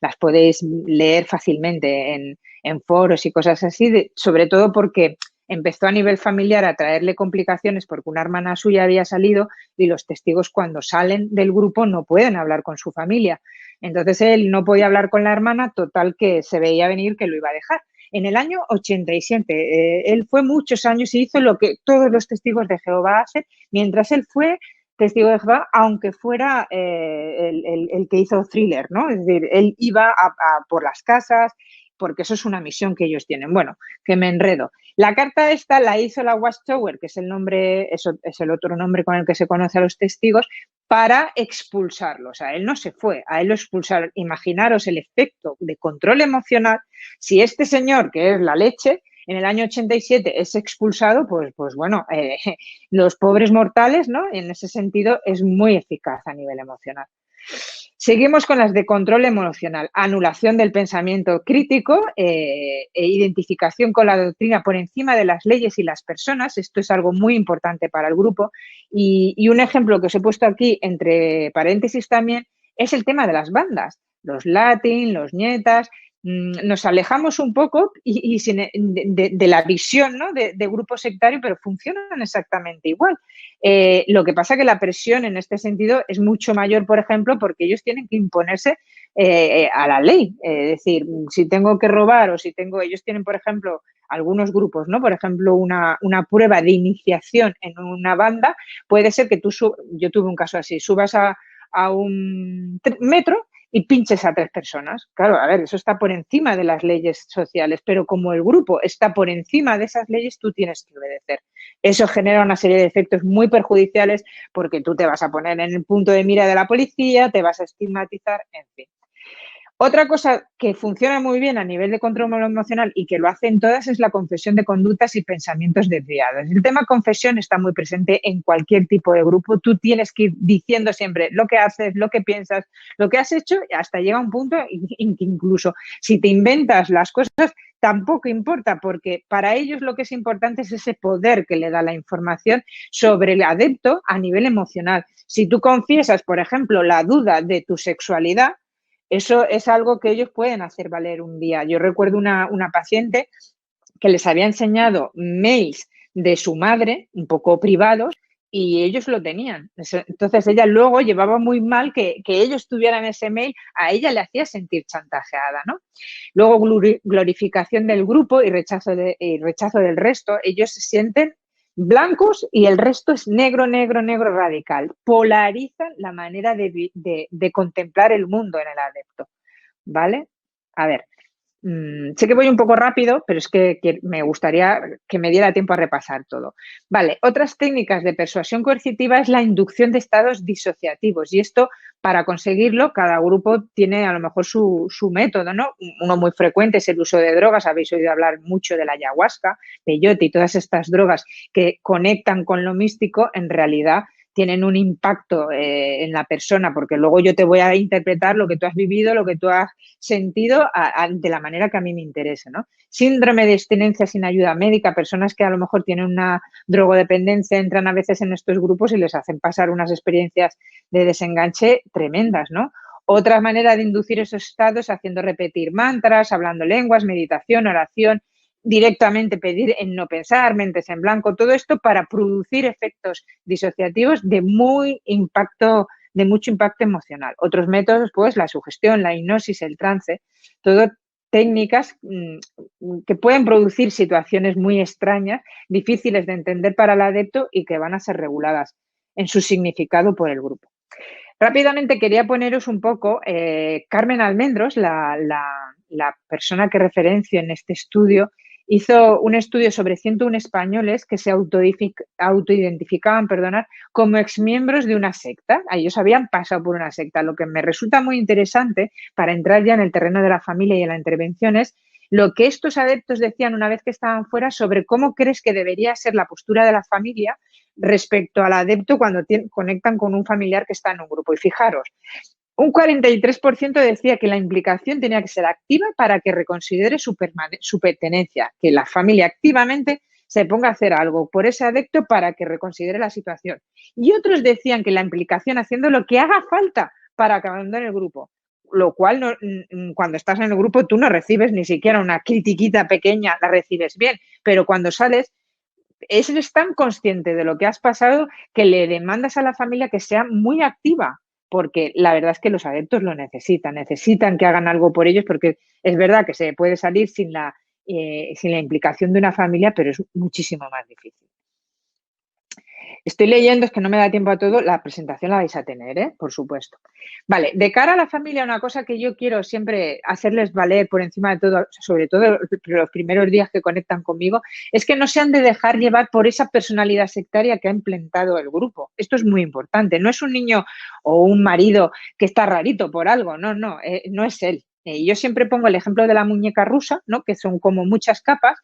las podéis leer fácilmente en foros y cosas así, sobre todo porque empezó a nivel familiar a traerle complicaciones porque una hermana suya había salido y los testigos cuando salen del grupo no pueden hablar con su familia. Entonces él no podía hablar con la hermana, total que se veía venir que lo iba a dejar. En el año 87, él fue muchos años y hizo lo que todos los testigos de Jehová hacen, mientras él fue testigo de Jehová, aunque fuera el que hizo Thriller, ¿no? Es decir, él iba por las casas, porque eso es una misión que ellos tienen. Bueno, que me enredo. La carta esta la hizo la Watchtower, que es es el otro nombre con el que se conoce a los testigos, para expulsarlos. A él no se fue, a él lo expulsaron. Imaginaros el efecto de control emocional si este señor, que es la leche, en el año 87 es expulsado, pues bueno, los pobres mortales, ¿no? En ese sentido es muy eficaz a nivel emocional. Seguimos con las de control emocional, anulación del pensamiento crítico e identificación con la doctrina por encima de las leyes y las personas. Esto es algo muy importante para el grupo. Y un ejemplo que os he puesto aquí, entre paréntesis también, es el tema de las bandas, los latín, los nietas. Nos alejamos un poco de la visión, ¿no? de grupo sectario, pero funcionan exactamente igual. Lo que pasa es que la presión en este sentido es mucho mayor, por ejemplo, porque ellos tienen que imponerse a la ley. Es decir, si tengo que robar o si ellos tienen, por ejemplo, algunos grupos, ¿no? Por ejemplo, una prueba de iniciación en una banda, puede ser que yo tuve un caso así, subas a un metro y pinches a 3 personas. Claro, a ver, eso está por encima de las leyes sociales, pero como el grupo está por encima de esas leyes, tú tienes que obedecer. Eso genera una serie de efectos muy perjudiciales porque tú te vas a poner en el punto de mira de la policía, te vas a estigmatizar, en fin. Otra cosa que funciona muy bien a nivel de control emocional y que lo hacen todas es la confesión de conductas y pensamientos desviados. El tema confesión está muy presente en cualquier tipo de grupo. Tú tienes que ir diciendo siempre lo que haces, lo que piensas, lo que has hecho, hasta llega un punto en que incluso si te inventas las cosas, tampoco importa, porque para ellos lo que es importante es ese poder que le da la información sobre el adepto a nivel emocional. Si tú confiesas, por ejemplo, la duda de tu sexualidad, eso es algo que ellos pueden hacer valer un día. Yo recuerdo una paciente que les había enseñado mails de su madre, un poco privados, y ellos lo tenían. Entonces ella luego llevaba muy mal que ellos tuvieran ese mail, a ella le hacía sentir chantajeada, ¿no? Luego glorificación del grupo y rechazo del resto. Ellos se sienten blancos y el resto es negro, negro, negro radical. Polarizan la manera de contemplar el mundo en el adepto, ¿vale? A ver, sé que voy un poco rápido, pero es que me gustaría que me diera tiempo a repasar todo. Vale, otras técnicas de persuasión coercitiva es la inducción de estados disociativos y esto, para conseguirlo, cada grupo tiene a lo mejor su método, ¿no? Uno muy frecuente es el uso de drogas. Habéis oído hablar mucho de la ayahuasca, peyote y todas estas drogas que conectan con lo místico, en realidad tienen un impacto en la persona, porque luego yo te voy a interpretar lo que tú has vivido, lo que tú has sentido de la manera que a mí me interese, ¿no? Síndrome de abstinencia sin ayuda médica, personas que a lo mejor tienen una drogodependencia entran a veces en estos grupos y les hacen pasar unas experiencias de desenganche tremendas, ¿no? Otra manera de inducir esos estados haciendo repetir mantras, hablando lenguas, meditación, oración, directamente pedir en no pensar, mentes en blanco, todo esto para producir efectos disociativos de mucho impacto emocional. Otros métodos, pues la sugestión, la hipnosis, el trance, todo técnicas que pueden producir situaciones muy extrañas, difíciles de entender para el adepto y que van a ser reguladas en su significado por el grupo. Rápidamente quería poneros un poco, Carmen Almendros, la persona que referencio en este estudio, hizo un estudio sobre 101 españoles que se autoidentificaban, como exmiembros de una secta. Ellos habían pasado por una secta. Lo que me resulta muy interesante para entrar ya en el terreno de la familia y en la intervención es lo que estos adeptos decían una vez que estaban fuera sobre cómo crees que debería ser la postura de la familia respecto al adepto cuando conectan con un familiar que está en un grupo. Y fijaros, un 43% decía que la implicación tenía que ser activa para que reconsidere su pertenencia, que la familia activamente se ponga a hacer algo por ese adepto para que reconsidere la situación. Y otros decían que la implicación haciendo lo que haga falta para que abandone el grupo, lo cual cuando estás en el grupo tú no recibes ni siquiera una critiquita pequeña, la recibes bien, pero cuando sales eres tan consciente de lo que has pasado que le demandas a la familia que sea muy activa, porque la verdad es que los adeptos lo necesitan que hagan algo por ellos, porque es verdad que se puede salir sin la implicación de una familia, pero es muchísimo más difícil. Estoy leyendo, es que no me da tiempo a todo, la presentación la vais a tener, por supuesto. Vale, de cara a la familia, una cosa que yo quiero siempre hacerles valer por encima de todo, sobre todo los primeros días que conectan conmigo, es que no se han de dejar llevar por esa personalidad sectaria que ha implantado el grupo. Esto es muy importante. No es un niño o un marido que está rarito por algo, no es él. Yo siempre pongo el ejemplo de la muñeca rusa, ¿no? Que son como muchas capas.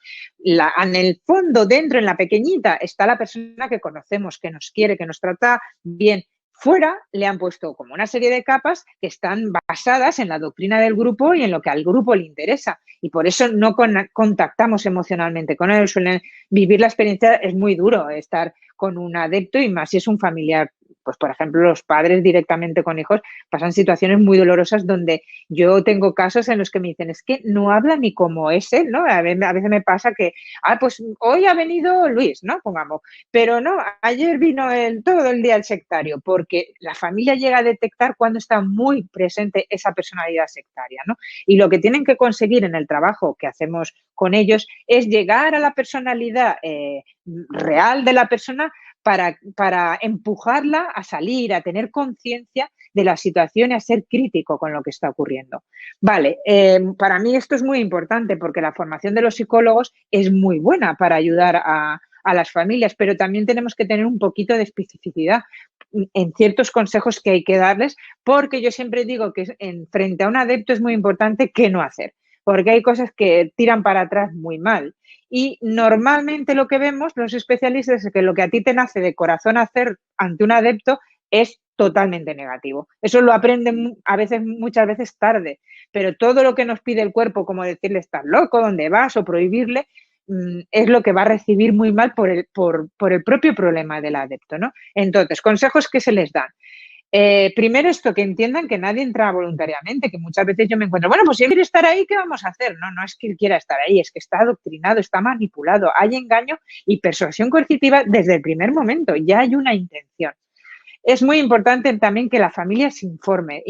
En el fondo, dentro, en la pequeñita, está la persona que conocemos, que nos quiere, que nos trata bien. Fuera le han puesto como una serie de capas que están basadas en la doctrina del grupo y en lo que al grupo le interesa. Y por eso no contactamos emocionalmente con él. Suelen vivir la experiencia, es muy duro estar con un adepto y más si es un familiar. Pues, por ejemplo, los padres directamente con hijos pasan situaciones muy dolorosas donde yo tengo casos en los que me dicen, es que no habla ni como es él, ¿no? A veces me pasa que, pues hoy ha venido Luis, ¿no? Pongamos, pero no, ayer vino todo el día el sectario, porque la familia llega a detectar cuando está muy presente esa personalidad sectaria, ¿no? Y lo que tienen que conseguir en el trabajo que hacemos con ellos es llegar a la personalidad real de la persona para empujarla a salir, a tener conciencia de la situación y a ser crítico con lo que está ocurriendo. Vale, para mí esto es muy importante porque la formación de los psicólogos es muy buena para ayudar a las familias, pero también tenemos que tener un poquito de especificidad en ciertos consejos que hay que darles, porque yo siempre digo que frente a un adepto es muy importante qué no hacer, porque hay cosas que tiran para atrás muy mal. Y normalmente lo que vemos los especialistas es que lo que a ti te nace de corazón hacer ante un adepto es totalmente negativo. Eso lo aprenden a veces, muchas veces tarde, pero todo lo que nos pide el cuerpo, como decirle estás loco, ¿dónde vas? O prohibirle, es lo que va a recibir muy mal por el propio problema del adepto, ¿no? Entonces, consejos que se les dan. Primero esto, que entiendan que nadie entra voluntariamente, que muchas veces yo me encuentro, bueno, pues si él quiere estar ahí, ¿qué vamos a hacer? No, no es que él quiera estar ahí, es que está adoctrinado, está manipulado, hay engaño y persuasión coercitiva desde el primer momento, ya hay una intención. Es muy importante también que la familia se informe,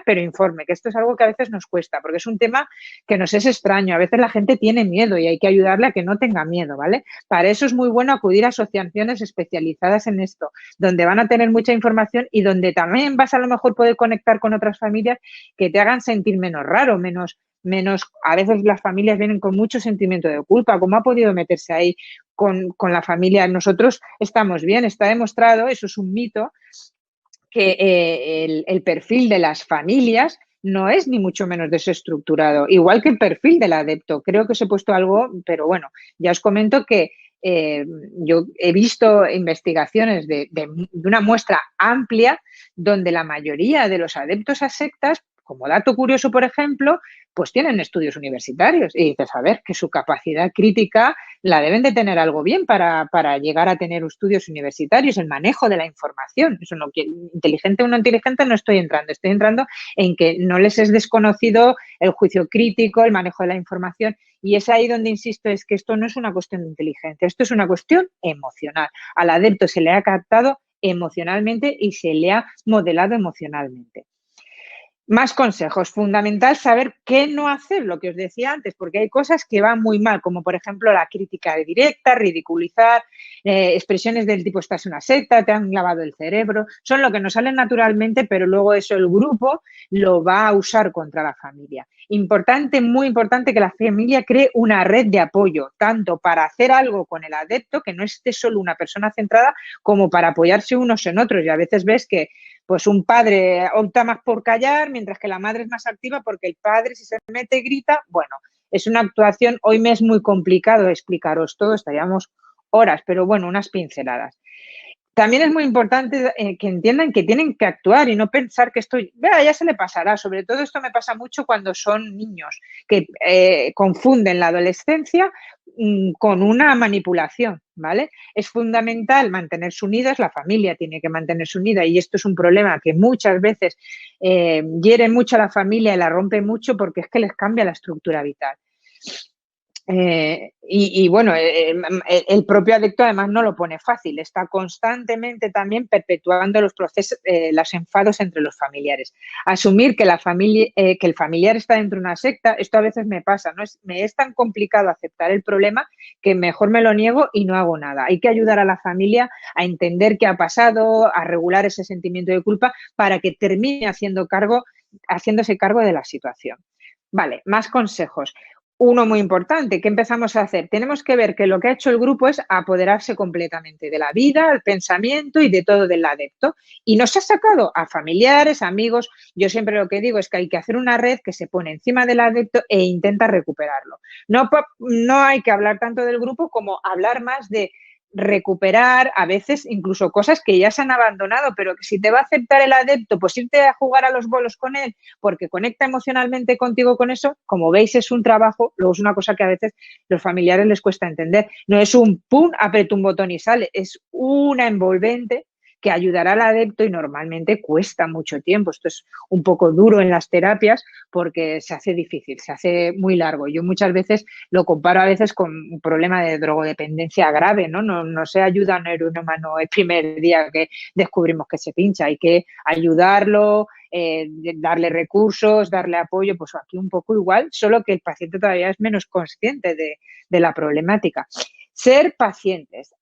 pero informe, que esto es algo que a veces nos cuesta, porque es un tema que nos es extraño. A veces la gente tiene miedo y hay que ayudarle a que no tenga miedo, ¿vale? Para eso es muy bueno acudir a asociaciones especializadas en esto, donde van a tener mucha información y donde también vas a lo mejor poder conectar con otras familias que te hagan sentir menos raro, menos, a veces las familias vienen con mucho sentimiento de culpa. ¿Cómo ha podido meterse ahí con la familia? Nosotros estamos bien, está demostrado, eso es un mito, que el perfil de las familias no es ni mucho menos desestructurado, igual que el perfil del adepto. Creo que os he puesto algo, pero bueno, ya os comento que yo he visto investigaciones de una muestra amplia donde la mayoría de los adeptos a sectas, como dato curioso, por ejemplo, pues tienen estudios universitarios y dices, a ver, que su capacidad crítica la deben de tener algo bien para llegar a tener estudios universitarios, el manejo de la información. Eso no, inteligente o no inteligente no estoy entrando en que no les es desconocido el juicio crítico, el manejo de la información. Y es ahí donde insisto, es que esto no es una cuestión de inteligencia, esto es una cuestión emocional. Al adepto se le ha captado emocionalmente y se le ha modelado emocionalmente. Más consejos. Fundamental saber qué no hacer, lo que os decía antes, porque hay cosas que van muy mal, como por ejemplo la crítica directa, ridiculizar, expresiones del tipo estás en una secta, te han lavado el cerebro, son lo que nos salen naturalmente, pero luego eso el grupo lo va a usar contra la familia. Importante, muy importante que la familia cree una red de apoyo, tanto para hacer algo con el adepto, que no esté solo una persona centrada, como para apoyarse unos en otros. Y a veces ves que pues un padre opta más por callar, mientras que la madre es más activa porque el padre, si se mete y grita, bueno, es una actuación. Hoy me es muy complicado explicaros todo, estaríamos horas, pero bueno, unas pinceladas. También es muy importante que entiendan que tienen que actuar y no pensar que esto ya se le pasará. Sobre todo esto me pasa mucho cuando son niños, que confunden la adolescencia con una manipulación, ¿vale? Es fundamental mantenerse unidas, la familia tiene que mantenerse unida y esto es un problema que muchas veces hiere mucho a la familia y la rompe mucho porque es que les cambia la estructura vital. Y bueno, el propio adicto además no lo pone fácil, está constantemente también perpetuando los procesos, los enfados entre los familiares. Asumir que que el familiar está dentro de una secta, esto a veces me pasa, ¿no? Me es tan complicado aceptar el problema que mejor me lo niego y no hago nada. Hay que ayudar a la familia a entender qué ha pasado, a regular ese sentimiento de culpa para que termine haciéndose cargo de la situación. Vale, más consejos. uno muy importante, ¿qué empezamos a hacer? Tenemos que ver que lo que ha hecho el grupo es apoderarse completamente de la vida, el pensamiento y de todo del adepto. Y nos ha sacado a familiares, amigos. Yo siempre lo que digo es que hay que hacer una red que se pone encima del adepto e intenta recuperarlo. No hay que hablar tanto del grupo como hablar más de recuperar a veces incluso cosas que ya se han abandonado, pero que si te va a aceptar el adepto, pues irte a jugar a los bolos con él porque conecta emocionalmente contigo con eso, como veis es un trabajo, luego es una cosa que a veces los familiares les cuesta entender, no es un pum, aprieto un botón y sale, es una envolvente que ayudará al adepto y normalmente cuesta mucho tiempo. Esto es un poco duro en las terapias porque se hace difícil, se hace muy largo. Yo muchas veces lo comparo a veces con un problema de drogodependencia grave, ¿no? No se ayuda a un neurómano el primer día que descubrimos que se pincha, hay que ayudarlo, darle recursos, darle apoyo, pues aquí un poco igual, solo que el paciente todavía es menos consciente de la problemática. Ser pacientes.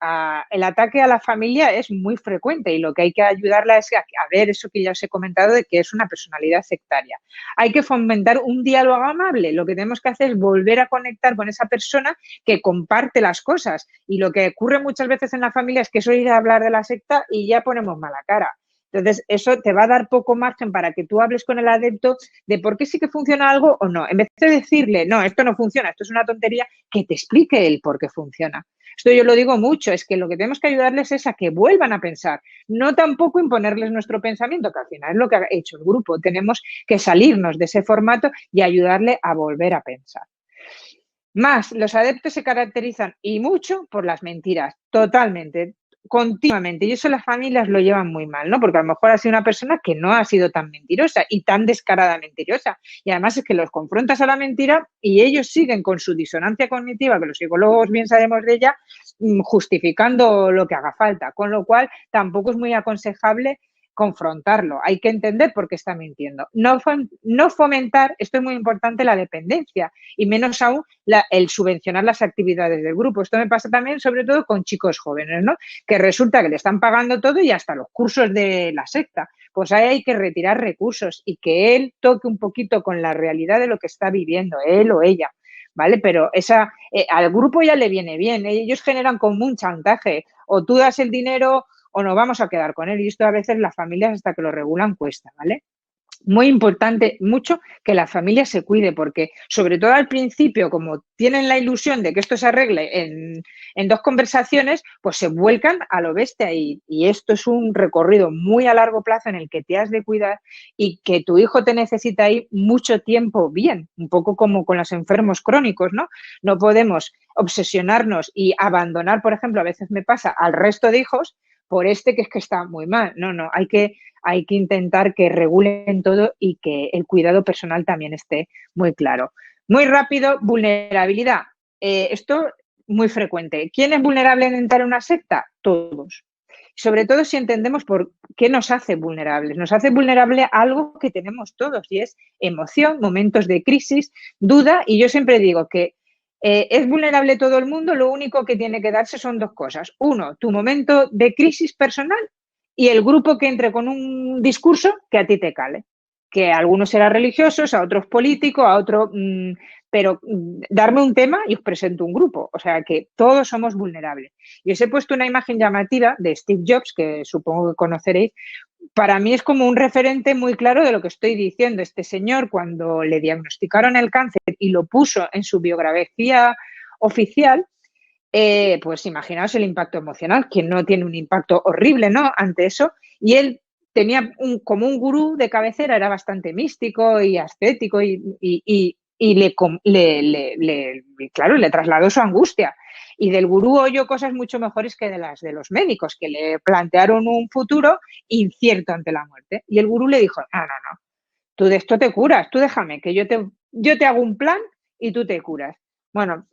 El ataque a la familia es muy frecuente y lo que hay que ayudarla es a ver eso que ya os he comentado de que es una personalidad sectaria. Hay que fomentar un diálogo amable. Lo que tenemos que hacer es volver a conectar con esa persona que comparte las cosas. Y lo que ocurre muchas veces en la familia es que es oír hablar de la secta y ya ponemos mala cara. Entonces, eso te va a dar poco margen para que tú hables con el adepto de por qué sí que funciona algo o no. En vez de decirle, no, esto no funciona, esto es una tontería, que te explique él por qué funciona. Esto yo lo digo mucho, es que lo que tenemos que ayudarles es a que vuelvan a pensar, no tampoco imponerles nuestro pensamiento, que al final es lo que ha hecho el grupo. Tenemos que salirnos de ese formato y ayudarle a volver a pensar. Más, los adeptos se caracterizan y mucho por las mentiras, totalmente, continuamente. Y eso las familias lo llevan muy mal, ¿no? Porque a lo mejor ha sido una persona que no ha sido tan mentirosa y tan descarada mentirosa. Y además es que los confrontas a la mentira y ellos siguen con su disonancia cognitiva, que los psicólogos bien sabemos de ella, justificando lo que haga falta. Con lo cual, tampoco es muy aconsejable confrontarlo. Hay que entender por qué está mintiendo. No fomentar, esto es muy importante, la dependencia y menos aún el subvencionar las actividades del grupo. Esto me pasa también, sobre todo, con chicos jóvenes, ¿no? Que resulta que le están pagando todo y hasta los cursos de la secta. Pues ahí hay que retirar recursos y que él toque un poquito con la realidad de lo que está viviendo, él o ella. ¿Vale? Pero al grupo ya le viene bien. Ellos generan como un chantaje. O tú das el dinero o nos vamos a quedar con él. Y esto a veces las familias hasta que lo regulan cuesta, ¿vale? Muy importante, mucho que la familia se cuide, porque sobre todo al principio, como tienen la ilusión de que esto se arregle en 2 conversaciones, pues se vuelcan a lo bestia y esto es un recorrido muy a largo plazo en el que te has de cuidar y que tu hijo te necesita ahí mucho tiempo bien, un poco como con los enfermos crónicos, ¿no? No podemos obsesionarnos y abandonar, por ejemplo, a veces me pasa al resto de hijos por que es que está muy mal. No, hay que intentar que regulen todo y que el cuidado personal también esté muy claro. Muy rápido, vulnerabilidad. Esto muy frecuente. ¿Quién es vulnerable en entrar en una secta? Todos. Sobre todo si entendemos por qué nos hace vulnerables. Nos hace vulnerable a algo que tenemos todos y es emoción, momentos de crisis, duda. Y yo siempre digo que es vulnerable todo el mundo, lo único que tiene que darse son 2 cosas. Uno, tu momento de crisis personal y el grupo que entre con un discurso que a ti te cale. Que a algunos será religiosos, a otros políticos, a otros... pero darme un tema y os presento un grupo. O sea que todos somos vulnerables. Y os he puesto una imagen llamativa de Steve Jobs, que supongo que conoceréis. Para mí es como un referente muy claro de lo que estoy diciendo. Este señor, cuando le diagnosticaron el cáncer y lo puso en su biografía oficial, pues imaginaos el impacto emocional, quien no tiene un impacto horrible, ¿no? Ante eso. Y él tenía como un gurú de cabecera, era bastante místico y ascético y claro, le trasladó su angustia. Y del gurú oyó cosas mucho mejores que de las de los médicos, que le plantearon un futuro incierto ante la muerte. Y el gurú le dijo, no, tú de esto te curas, tú déjame, que yo te hago un plan y tú te curas. Bueno,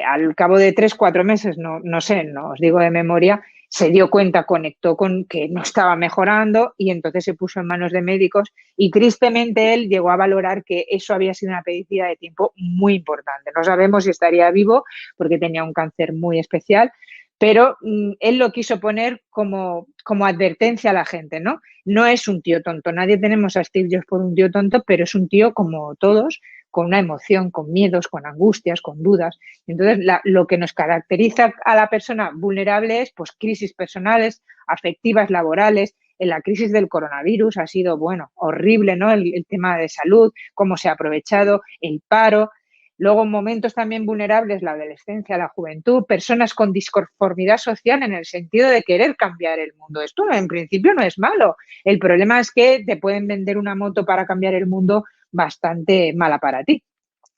al cabo de 3, 4 meses, no sé, no os digo de memoria, se dio cuenta, conectó con que no estaba mejorando y entonces se puso en manos de médicos y tristemente él llegó a valorar que eso había sido una pérdida de tiempo muy importante. No sabemos si estaría vivo porque tenía un cáncer muy especial, pero él lo quiso poner como advertencia a la gente, ¿no? No es un tío tonto, nadie tenemos a Steve Jobs por un tío tonto, pero es un tío como todos, con una emoción, con miedos, con angustias, con dudas. Entonces, lo que nos caracteriza a la persona vulnerable es pues crisis personales, afectivas, laborales. En la crisis del coronavirus ha sido, bueno, horrible, ¿no? El tema de salud, cómo se ha aprovechado, el paro. Luego, momentos también vulnerables, la adolescencia, la juventud, personas con disconformidad social en el sentido de querer cambiar el mundo. Esto en principio no es malo. El problema es que te pueden vender una moto para cambiar el mundo bastante mala para ti.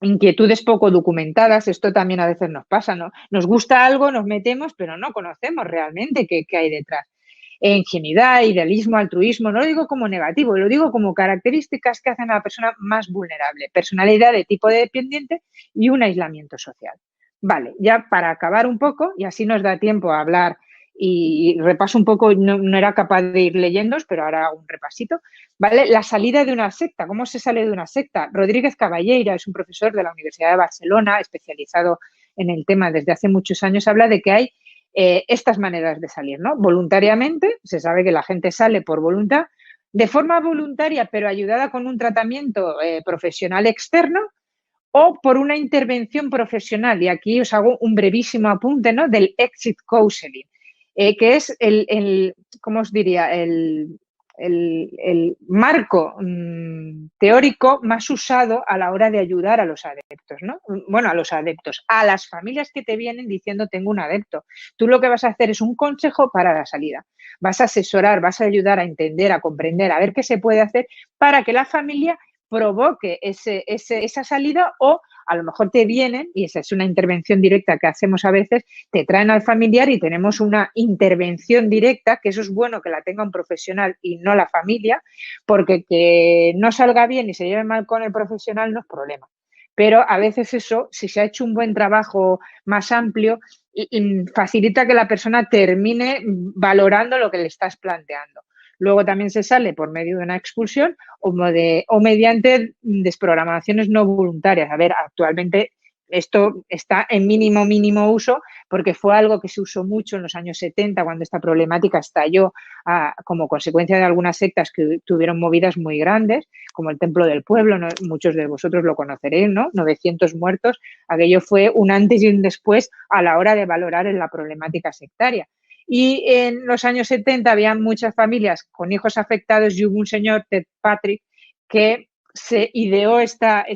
Inquietudes poco documentadas, esto también a veces nos pasa, ¿no? Nos gusta algo, nos metemos, pero no conocemos realmente qué hay detrás. Ingenuidad, idealismo, altruismo, no lo digo como negativo, lo digo como características que hacen a la persona más vulnerable. Personalidad de tipo dependiente y un aislamiento social. Vale, ya para acabar un poco, y así nos da tiempo a hablar y repaso un poco, no era capaz de ir leyendo, pero ahora hago un repasito. ¿Vale? La salida de una secta. ¿Cómo se sale de una secta? Rodríguez Caballeira es un profesor de la Universidad de Barcelona, especializado en el tema desde hace muchos años, habla de que hay estas maneras de salir, ¿no? Voluntariamente, se sabe que la gente sale por voluntad, de forma voluntaria, pero ayudada con un tratamiento profesional externo, o por una intervención profesional. Y aquí os hago un brevísimo apunte, ¿no? Del exit counseling, que es ¿cómo os diría? El marco teórico más usado a la hora de ayudar a los adeptos, ¿no? Bueno, a los adeptos, a las familias que te vienen diciendo tengo un adepto. Tú lo que vas a hacer es un consejo para la salida. Vas a asesorar, vas a ayudar a entender, a comprender, a ver qué se puede hacer para que la familia provoque esa salida, o a lo mejor te vienen, y esa es una intervención directa que hacemos a veces, te traen al familiar y tenemos una intervención directa, que eso es bueno que la tenga un profesional y no la familia, porque que no salga bien y se lleve mal con el profesional no es problema. Pero a veces eso, si se ha hecho un buen trabajo más amplio, facilita que la persona termine valorando lo que le estás planteando. Luego también se sale por medio de una expulsión o mediante desprogramaciones no voluntarias. A ver, actualmente esto está en mínimo uso porque fue algo que se usó mucho en los años 70 cuando esta problemática estalló como consecuencia de algunas sectas que tuvieron movidas muy grandes, como el Templo del Pueblo, ¿no? Muchos de vosotros lo conoceréis, ¿no? 900 muertos. Aquello fue un antes y un después a la hora de valorar en la problemática sectaria. Y en los años 70 había muchas familias con hijos afectados y hubo un señor, Ted Patrick, que se ideó esta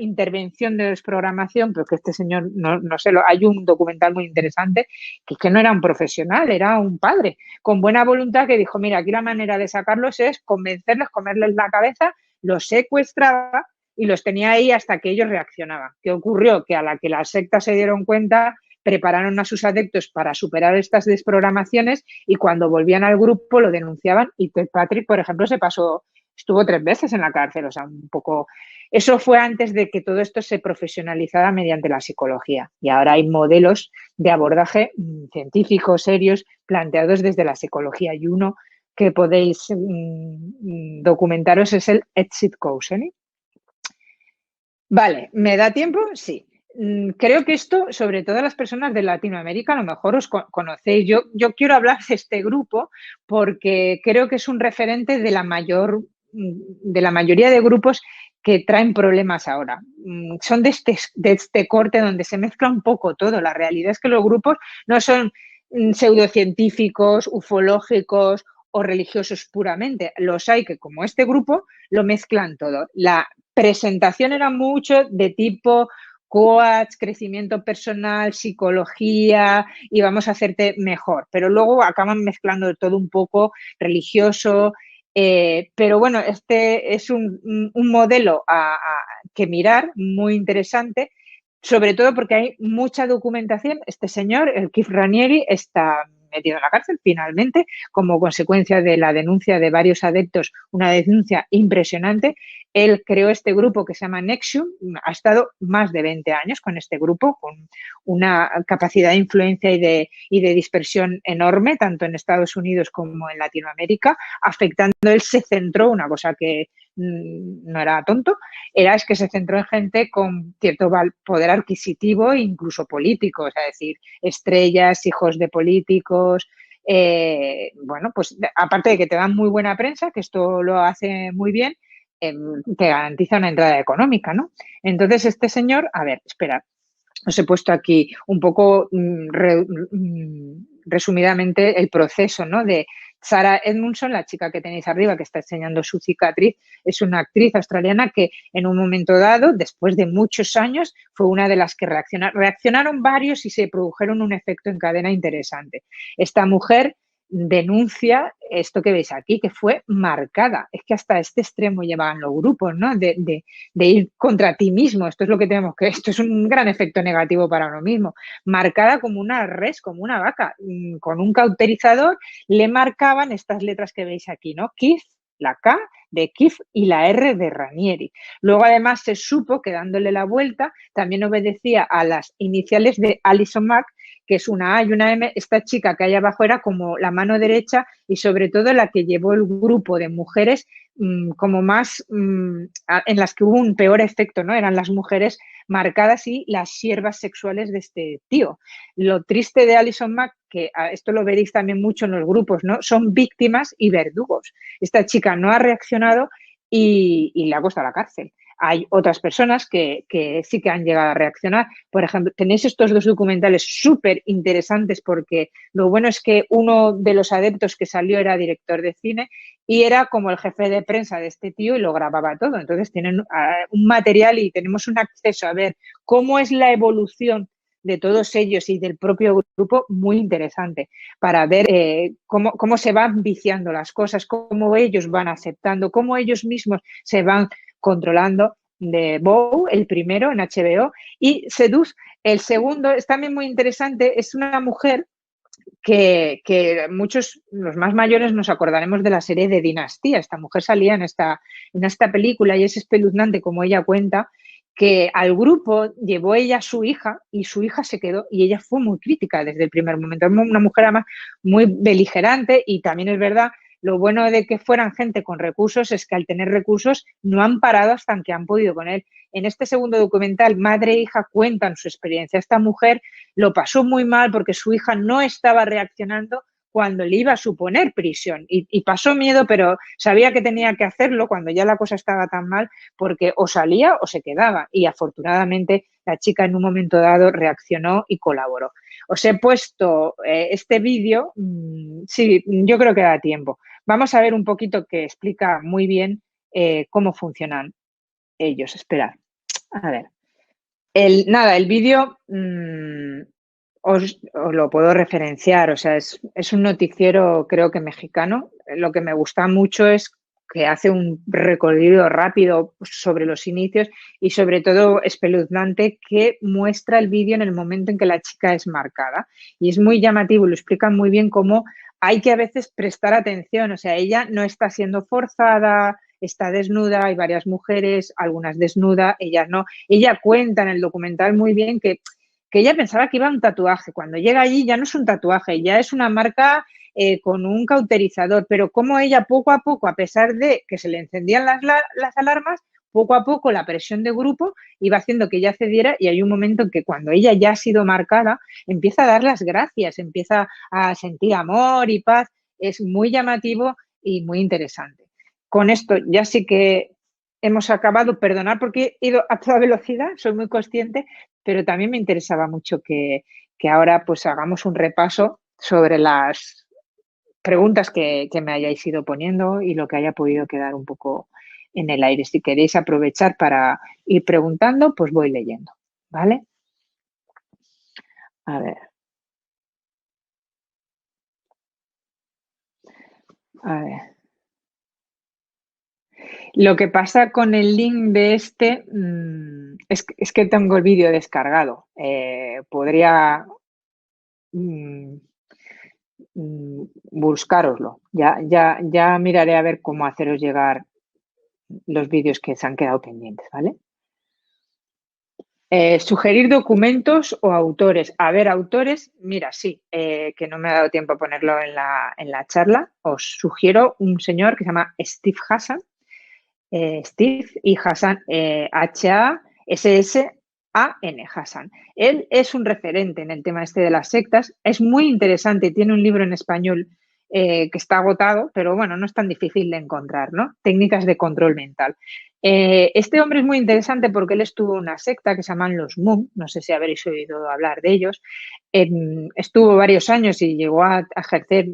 intervención de desprogramación, pero que este señor, no sé, hay un documental muy interesante, que no era un profesional, era un padre con buena voluntad que dijo, mira, aquí la manera de sacarlos es convencerles, comerles la cabeza, los secuestraba y los tenía ahí hasta que ellos reaccionaban. ¿Qué ocurrió? Que a la que las sectas se dieron cuenta, prepararon a sus adeptos para superar estas desprogramaciones y cuando volvían al grupo lo denunciaban y Ted Patrick, por ejemplo, estuvo 3 veces en la cárcel, o sea, un poco. Eso fue antes de que todo esto se profesionalizara mediante la psicología y ahora hay modelos de abordaje científicos, serios, planteados desde la psicología y uno que podéis documentaros es el exit counseling. Vale, ¿me da tiempo? Sí. Creo que esto, sobre todo las personas de Latinoamérica, a lo mejor os conocéis. Yo quiero hablar de este grupo porque creo que es un referente de la mayoría de grupos que traen problemas ahora. Son de este corte donde se mezcla un poco todo. La realidad es que los grupos no son pseudocientíficos, ufológicos o religiosos puramente. Los hay que, como este grupo, lo mezclan todo. La presentación era mucho de tipo coach, crecimiento personal, psicología y vamos a hacerte mejor. Pero luego acaban mezclando todo un poco religioso. Pero bueno, este es un modelo que mirar muy interesante, sobre todo porque hay mucha documentación. Este señor, el Keith Raniere, está metido en la cárcel finalmente como consecuencia de la denuncia de varios adeptos, una denuncia impresionante. Él creó este grupo que se llama Nexium, ha estado más de 20 años con este grupo, con una capacidad de influencia y de dispersión enorme, tanto en Estados Unidos como en Latinoamérica, afectando. Él se centró, una cosa que no era tonto, es que se centró en gente con cierto poder adquisitivo e incluso político, es decir, estrellas, hijos de políticos. Bueno, pues aparte de que te dan muy buena prensa, que esto lo hace muy bien, te garantiza una entrada económica, ¿no? Entonces, este señor, a ver, espera, os he puesto aquí un poco resumidamente el proceso, ¿no? De Sarah Edmondson, la chica que tenéis arriba, que está enseñando su cicatriz, es una actriz australiana que en un momento dado, después de muchos años, fue una de las que reaccionaron varios y se produjeron un efecto en cadena interesante. Esta mujer denuncia esto que veis aquí, que fue marcada. Es que hasta este extremo llevaban los grupos, ¿no? De ir contra ti mismo. Esto es lo que tenemos que... Esto es un gran efecto negativo para uno mismo. Marcada como una res, como una vaca. Con un cauterizador le marcaban estas letras que veis aquí, ¿no? Keith, la K de Keith y la R de Ranieri. Luego, además, se supo que dándole la vuelta también obedecía a las iniciales de Alison Mack, que es una A y una M. Esta chica que hay abajo era como la mano derecha y sobre todo la que llevó el grupo de mujeres como más en las que hubo un peor efecto, ¿no? Eran las mujeres marcadas y las siervas sexuales de este tío. Lo triste de Alison Mack, que esto lo veréis también mucho en los grupos, ¿no? Son víctimas y verdugos. Esta chica no ha reaccionado y le ha costado la cárcel. Hay otras personas que sí que han llegado a reaccionar. Por ejemplo, tenéis estos dos documentales súper interesantes porque lo bueno es que uno de los adeptos que salió era director de cine y era como el jefe de prensa de este tío y lo grababa todo. Entonces tienen un material y tenemos un acceso a ver cómo es la evolución de todos ellos y del propio grupo muy interesante para ver cómo se van viciando las cosas, cómo ellos van aceptando, cómo ellos mismos se van controlando. De Bow, el primero en HBO, y Seduce, el segundo, es también muy interesante, es una mujer que muchos, los más mayores, nos acordaremos de la serie de Dinastía. Esta mujer salía en esta película y es espeluznante como ella cuenta que al grupo llevó ella a su hija y su hija se quedó y ella fue muy crítica desde el primer momento. Es una mujer además muy beligerante y también es verdad. Lo bueno de que fueran gente con recursos es que al tener recursos no han parado hasta que han podido con él. En este segundo documental, madre e hija cuentan su experiencia. Esta mujer lo pasó muy mal porque su hija no estaba reaccionando cuando le iba a suponer prisión y pasó miedo, pero sabía que tenía que hacerlo cuando ya la cosa estaba tan mal porque o salía o se quedaba y afortunadamente la chica en un momento dado reaccionó y colaboró. Os he puesto este vídeo, sí, yo creo que da tiempo. Vamos a ver un poquito que explica muy bien cómo funcionan ellos. Esperad, a ver. El vídeo os lo puedo referenciar, o sea, es un noticiero creo que mexicano. Lo que me gusta mucho es que hace un recorrido rápido sobre los inicios y sobre todo espeluznante que muestra el vídeo en el momento en que la chica es marcada. Y es muy llamativo, lo explican muy bien cómo hay que a veces prestar atención, o sea, ella no está siendo forzada, está desnuda, hay varias mujeres, algunas desnudas, ellas no. Ella cuenta en el documental muy bien que ella pensaba que iba a un tatuaje. Cuando llega allí ya no es un tatuaje, ya es una marca con un cauterizador, pero como ella poco a poco, a pesar de que se le encendían las alarmas, poco a poco la presión de grupo iba haciendo que ella cediera y hay un momento en que cuando ella ya ha sido marcada, empieza a dar las gracias, empieza a sentir amor y paz. Es muy llamativo y muy interesante. Con esto ya sí que hemos acabado. Perdonar porque he ido a toda velocidad, soy muy consciente, pero también me interesaba mucho que ahora pues hagamos un repaso sobre las preguntas que me hayáis ido poniendo y lo que haya podido quedar un poco en el aire. Si queréis aprovechar para ir preguntando, pues voy leyendo, ¿vale? A ver. A ver. Lo que pasa con el link de este es que tengo el vídeo descargado. Podría buscároslo. Ya miraré a ver cómo haceros llegar los vídeos que se han quedado pendientes, ¿vale? Sugerir documentos o autores. A ver, autores, mira, sí, que no me ha dado tiempo a ponerlo en la charla. Os sugiero un señor que se llama Steve Hassan. Steve y Hassan, Hassan, Hassan. Él es un referente en el tema este de las sectas. Es muy interesante, tiene un libro en español que está agotado, pero bueno, no es tan difícil de encontrar, ¿no? Técnicas de control mental. Este hombre es muy interesante porque él estuvo en una secta que se llaman los Mum, no sé si habréis oído hablar de ellos. Estuvo varios años y llegó a ejercer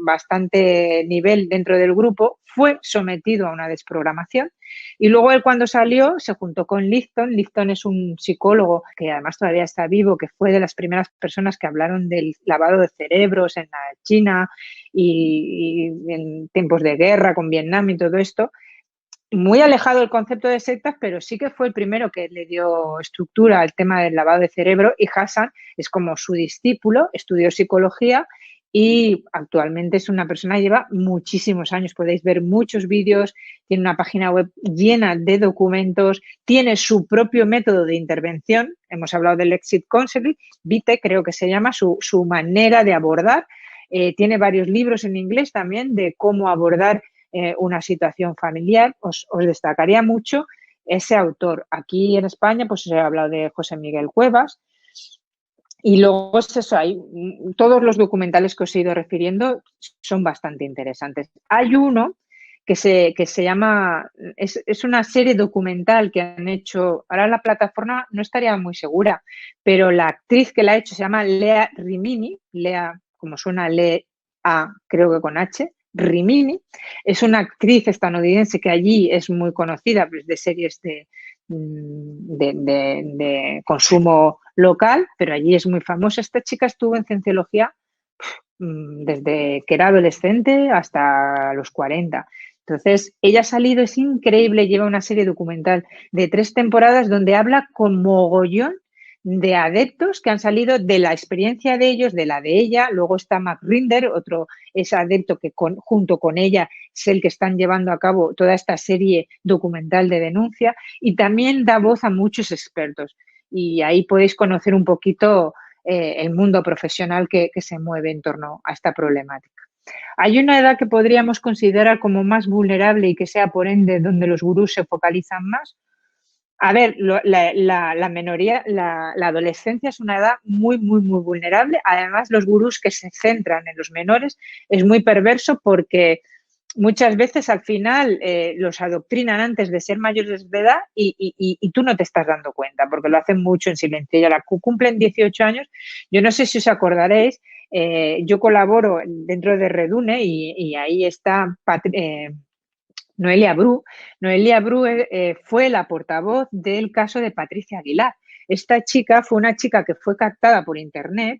bastante nivel dentro del grupo, fue sometido a una desprogramación y luego él cuando salió se juntó con Lifton. Lifton es un psicólogo que además todavía está vivo, que fue de las primeras personas que hablaron del lavado de cerebros en la China y en tiempos de guerra con Vietnam y todo esto. Muy alejado del concepto de sectas, pero sí que fue el primero que le dio estructura al tema del lavado de cerebro, y Hassan es como su discípulo, estudió psicología y actualmente es una persona que lleva muchísimos años. Podéis ver muchos vídeos, tiene una página web llena de documentos, tiene su propio método de intervención. Hemos hablado del Exit Counseling, VITE creo que se llama, su manera de abordar. Tiene varios libros en inglés también de cómo abordar una situación familiar. Os destacaría mucho ese autor. Aquí en España pues se ha hablado de José Miguel Cuevas, y luego es eso, todos los documentales que os he ido refiriendo son bastante interesantes. Hay uno que se llama, es una serie documental que han hecho, ahora la plataforma no estaría muy segura, pero la actriz que la ha hecho se llama Lea Rimini, Lea, como suena Lea, creo que con H, Rimini. Es una actriz estadounidense que allí es muy conocida, pues, de series de consumo local, pero allí es muy famosa. Esta chica estuvo en Cienciología desde que era adolescente hasta los 40. Entonces, ella ha salido, es increíble, lleva una serie documental de 3 temporadas donde habla con mogollón de adeptos que han salido de la experiencia de ellos, de la de ella. Luego está Mac Rinder, otro es adepto que junto con ella es el que están llevando a cabo toda esta serie documental de denuncia, y también da voz a muchos expertos. Y ahí podéis conocer un poquito el mundo profesional que se mueve en torno a esta problemática. ¿Hay una edad que podríamos considerar como más vulnerable y que sea por ende donde los gurús se focalizan más? A ver, la menoría, la adolescencia es una edad muy, muy, muy vulnerable. Además, los gurús que se centran en los menores es muy perverso porque muchas veces al final los adoctrinan antes de ser mayores de edad y tú no te estás dando cuenta porque lo hacen mucho en silencio. Y a la que cumplen 18 años, yo no sé si os acordaréis, yo colaboro dentro de Redune y ahí está Noelia Bru. Noelia Bru fue la portavoz del caso de Patricia Aguilar. Esta chica fue una chica que fue captada por internet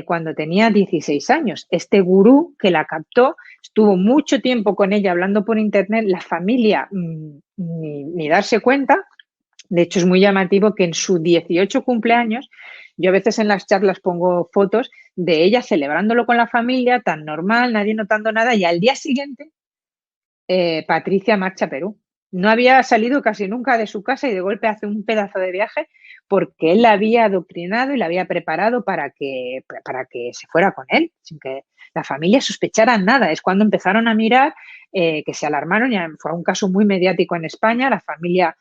cuando tenía 16 años. Este gurú que la captó estuvo mucho tiempo con ella hablando por internet, la familia ni darse cuenta. De hecho, es muy llamativo que en su 18 cumpleaños, yo a veces en las charlas pongo fotos de ella celebrándolo con la familia, tan normal, nadie notando nada, y al día siguiente Patricia marcha a Perú. No había salido casi nunca de su casa y de golpe hace un pedazo de viaje porque él la había adoctrinado y la había preparado para que se fuera con él, sin que la familia sospechara nada. Es cuando empezaron a mirar, que se alarmaron, y fue un caso muy mediático en España. La familia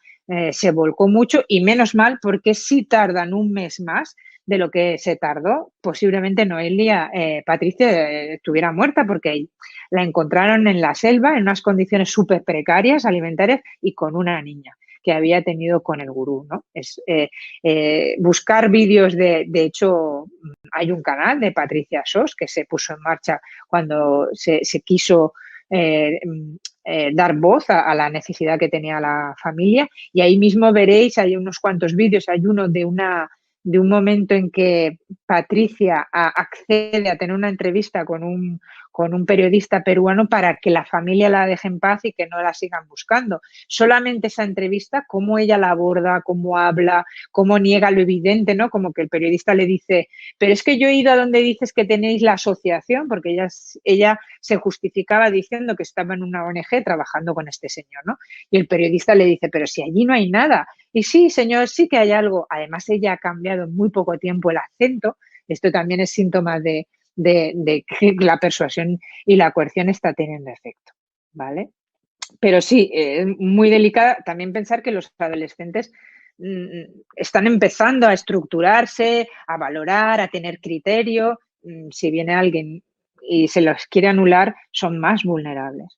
se volcó mucho, y menos mal, porque si tardan un mes más de lo que se tardó, posiblemente Noelia, Patricia estuviera muerta, porque la encontraron en la selva en unas condiciones súper precarias alimentarias y con una niña que había tenido con el gurú, ¿no? Buscar vídeos de hecho, hay un canal de Patricia Sos que se puso en marcha cuando se quiso dar voz a la necesidad que tenía la familia, y ahí mismo veréis, hay unos cuantos vídeos. Hay uno de un momento en que Patricia accede a tener una entrevista con un periodista peruano para que la familia la deje en paz y que no la sigan buscando. Solamente esa entrevista, cómo ella la aborda, cómo habla, cómo niega lo evidente, ¿no? Como que el periodista le dice, pero es que yo he ido a donde dices que tenéis la asociación, porque ella se justificaba diciendo que estaba en una ONG trabajando con este señor, ¿no? Y el periodista le dice, pero si allí no hay nada. Y sí, señor, sí que hay algo. Además, ella ha cambiado en muy poco tiempo el acento. Esto también es síntoma de que la persuasión y la coerción está teniendo efecto, ¿vale? Pero sí, es muy delicada también pensar que los adolescentes están empezando a estructurarse, a valorar, a tener criterio. Si viene alguien y se los quiere anular son más vulnerables.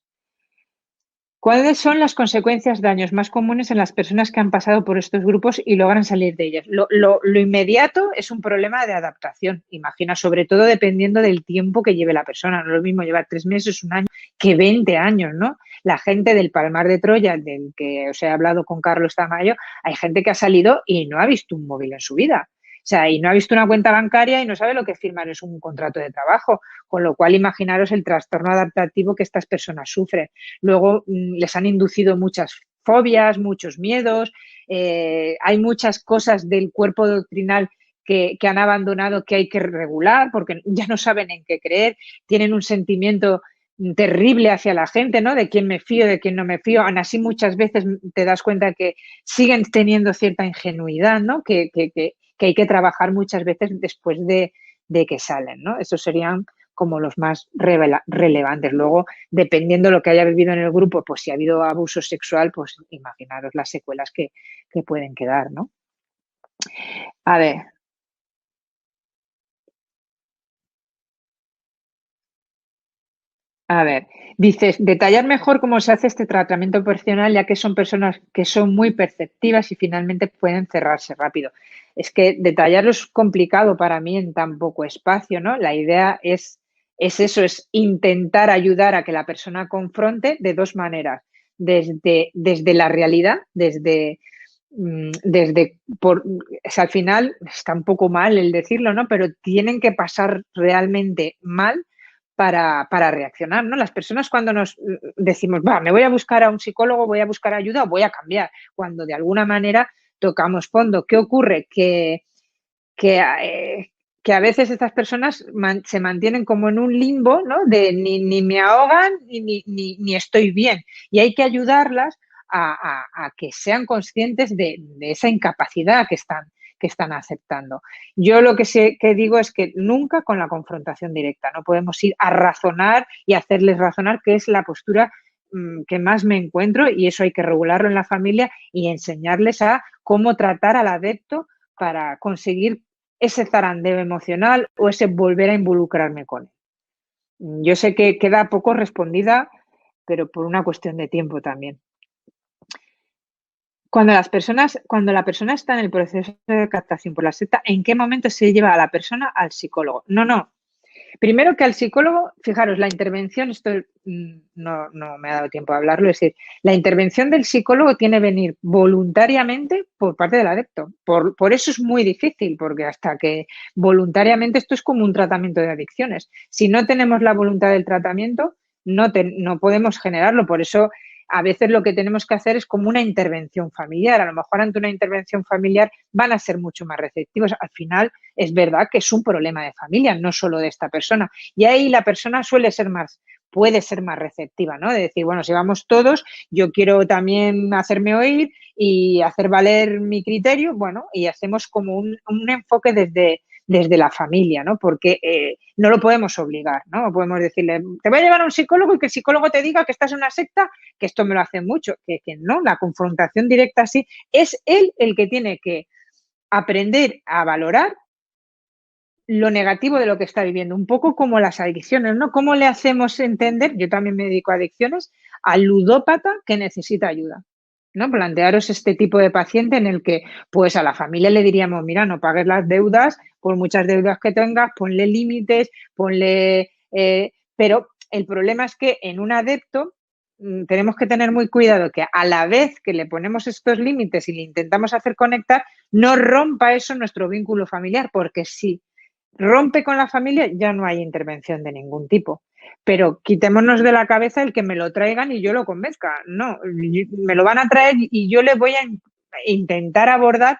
¿Cuáles son las consecuencias, daños más comunes en las personas que han pasado por estos grupos y logran salir de ellas? Lo inmediato es un problema de adaptación, imagina, sobre todo dependiendo del tiempo que lleve la persona. No es lo mismo llevar 3 meses, un año, que 20 años, ¿no? La gente del Palmar de Troya, del que os he hablado con Carlos Tamayo, hay gente que ha salido y no ha visto un móvil en su vida. O sea, y no ha visto una cuenta bancaria y no sabe lo que firmar es un contrato de trabajo, con lo cual imaginaros el trastorno adaptativo que estas personas sufren. Luego les han inducido muchas fobias, muchos miedos, hay muchas cosas del cuerpo doctrinal que han abandonado que hay que regular porque ya no saben en qué creer, tienen un sentimiento terrible hacia la gente, ¿no? De quién me fío, de quién no me fío. Aún así, muchas veces te das cuenta que siguen teniendo cierta ingenuidad, ¿no? Que hay que trabajar muchas veces después de que salen, ¿no? Esos serían como los más relevantes. Luego, dependiendo de lo que haya vivido en el grupo, pues si ha habido abuso sexual, pues imaginaros las secuelas que pueden quedar, ¿no? A ver. A ver, dices, detallar mejor cómo se hace este tratamiento personal, ya que son personas que son muy perceptivas y finalmente pueden cerrarse rápido. Es que detallarlo es complicado para mí en tan poco espacio, ¿no? La idea es eso, es intentar ayudar a que la persona confronte de dos maneras, desde la realidad, o sea, al final está un poco mal el decirlo, ¿no? Pero tienen que pasar realmente mal para reaccionar, ¿no? Las personas cuando nos decimos, va, me voy a buscar a un psicólogo, voy a buscar ayuda o voy a cambiar, cuando de alguna manera tocamos fondo. ¿Qué ocurre? Que, eh, que a veces estas personas se mantienen como en un limbo, ¿no? De ni me ahogan ni estoy bien. Y hay que ayudarlas a que sean conscientes de esa incapacidad que están aceptando. Yo lo que sé que digo es que nunca con la confrontación directa, no podemos ir a razonar y hacerles razonar, que es la postura que más me encuentro, y eso hay que regularlo en la familia y enseñarles a cómo tratar al adepto para conseguir ese zarandeo emocional o ese volver a involucrarme con él. Yo sé que queda poco respondida, pero por una cuestión de tiempo también. Cuando la persona está en el proceso de captación por la secta, ¿en qué momento se lleva a la persona al psicólogo? No. Primero que al psicólogo, fijaros, la intervención, esto no me ha dado tiempo a hablarlo, es decir, la intervención del psicólogo tiene que venir voluntariamente por parte del adepto. Por eso es muy difícil, porque hasta que voluntariamente esto es como un tratamiento de adicciones. Si no tenemos la voluntad del tratamiento, no podemos generarlo. Por eso a veces lo que tenemos que hacer es como una intervención familiar. A lo mejor ante una intervención familiar van a ser mucho más receptivos. Al final es verdad que es un problema de familia, no solo de esta persona. Y ahí la persona puede ser más receptiva, ¿no? De decir, bueno, si vamos todos, yo quiero también hacerme oír y hacer valer mi criterio, bueno, y hacemos como un enfoque desde la familia, ¿no? Porque no lo podemos obligar, ¿no? No podemos decirle, te voy a llevar a un psicólogo y que el psicólogo te diga que estás en una secta, que esto me lo hace mucho, que no, la confrontación directa así, es él el que tiene que aprender a valorar lo negativo de lo que está viviendo, un poco como las adicciones, ¿no? ¿Cómo le hacemos entender, yo también me dedico a adicciones, al ludópata que necesita ayuda? ¿No? Plantearos este tipo de paciente en el que, pues a la familia le diríamos, mira, no pagues las deudas, por muchas deudas que tengas, ponle límites, pero el problema es que en un adepto tenemos que tener muy cuidado que a la vez que le ponemos estos límites y le intentamos hacer conectar, no rompa eso nuestro vínculo familiar, porque si rompe con la familia, ya no hay intervención de ningún tipo. Pero quitémonos de la cabeza el que me lo traigan y yo lo convenzca. No, me lo van a traer y yo le voy a intentar abordar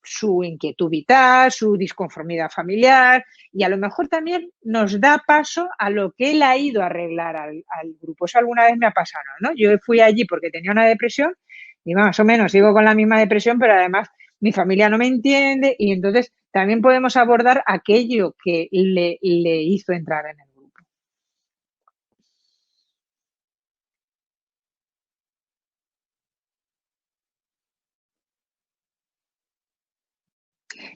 su inquietud vital, su disconformidad familiar, y a lo mejor también nos da paso a lo que él ha ido a arreglar al grupo. Eso alguna vez me ha pasado, ¿no? Yo fui allí porque tenía una depresión y más o menos sigo con la misma depresión, pero además mi familia no me entiende, y entonces también podemos abordar aquello que le hizo entrar en el grupo.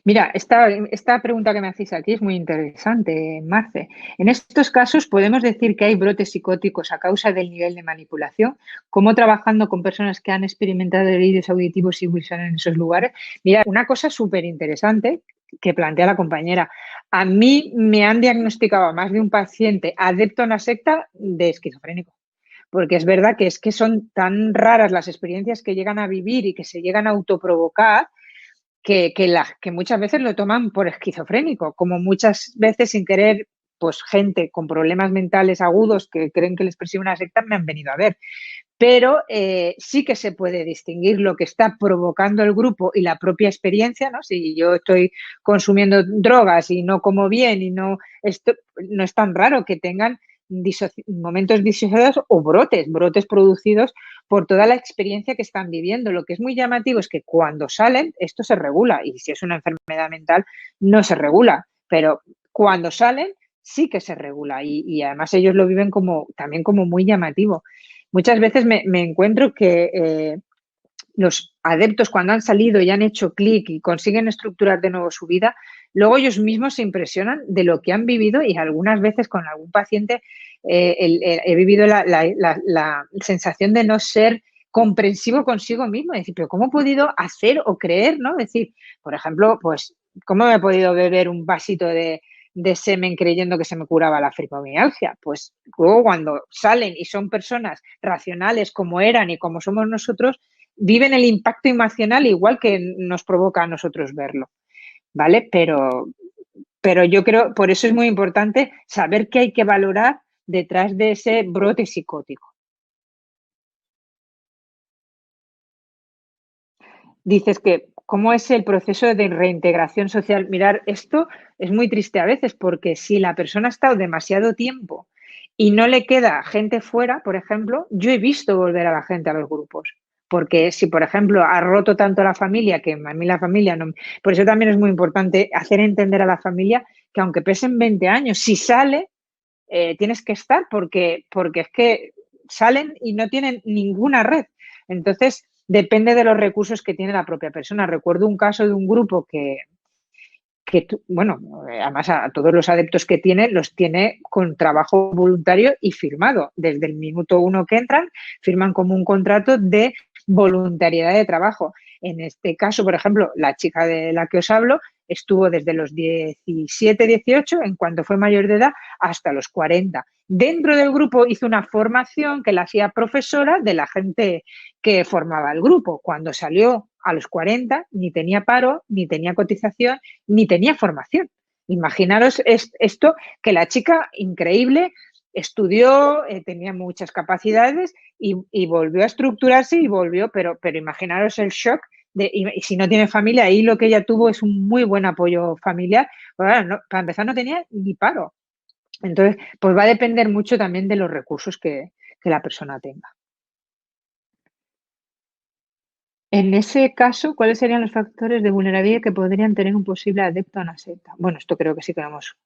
Mira, esta pregunta que me hacéis aquí es muy interesante, Marce. En estos casos podemos decir que hay brotes psicóticos a causa del nivel de manipulación, como trabajando con personas que han experimentado delirios auditivos y visión en esos lugares. Mira, una cosa súper interesante que plantea la compañera. A mí me han diagnosticado a más de un paciente adepto a una secta de esquizofrénico. Porque es verdad que es que son tan raras las experiencias que llegan a vivir y que se llegan a autoprovocar que muchas veces lo toman por esquizofrénico, como muchas veces sin querer, pues gente con problemas mentales agudos que creen que les persigue una secta me han venido a ver. Pero sí que se puede distinguir lo que está provocando el grupo y la propia experiencia, ¿no? Si yo estoy consumiendo drogas y no como bien y no es tan raro que tengan momentos disociados o brotes producidos por toda la experiencia que están viviendo. Lo que es muy llamativo es que cuando salen, esto se regula y si es una enfermedad mental, no se regula, pero cuando salen sí que se regula y además ellos lo viven también como muy llamativo. Muchas veces me encuentro que los adeptos cuando han salido y han hecho clic y consiguen estructurar de nuevo su vida, luego ellos mismos se impresionan de lo que han vivido y algunas veces con algún paciente he vivido la sensación de no ser comprensivo consigo mismo, es decir, pero ¿cómo he podido hacer o creer, no? Es decir, por ejemplo, pues, ¿cómo he podido beber un vasito de semen creyendo que se me curaba la fibromialgia? Pues luego cuando salen y son personas racionales como eran y como somos nosotros, viven el impacto emocional igual que nos provoca a nosotros verlo, ¿vale? Pero yo creo, por eso es muy importante saber qué hay que valorar detrás de ese brote psicótico. Dices que, ¿cómo es el proceso de reintegración social? Mirar, esto es muy triste a veces porque si la persona ha estado demasiado tiempo y no le queda gente fuera, por ejemplo, yo he visto volver a la gente a los grupos. Porque si, por ejemplo, ha roto tanto la familia, que a mí la familia no... Por eso también es muy importante hacer entender a la familia que aunque pesen 20 años, si sale, tienes que estar porque es que salen y no tienen ninguna red. Entonces, depende de los recursos que tiene la propia persona. Recuerdo un caso de un grupo bueno, además a todos los adeptos que tiene, los tiene con trabajo voluntario y firmado. Desde el minuto uno que entran, firman como un contrato de voluntariedad de trabajo. En este caso, por ejemplo, la chica de la que os hablo estuvo desde los 17, 18, en cuanto fue mayor de edad, hasta los 40. Dentro del grupo hizo una formación que la hacía profesora de la gente que formaba el grupo. Cuando salió a los 40, ni tenía paro, ni tenía cotización, ni tenía formación. Imaginaros esto, que la chica, increíble, estudió, tenía muchas capacidades y volvió a estructurarse y volvió, pero imaginaros el shock y si no tiene familia, ahí lo que ella tuvo es un muy buen apoyo familiar. Bueno, no, para empezar, no tenía ni paro. Entonces, pues va a depender mucho también de los recursos que la persona tenga. En ese caso, ¿cuáles serían los factores de vulnerabilidad que podrían tener un posible adepto a una secta? Bueno, esto creo que sí que lo hemos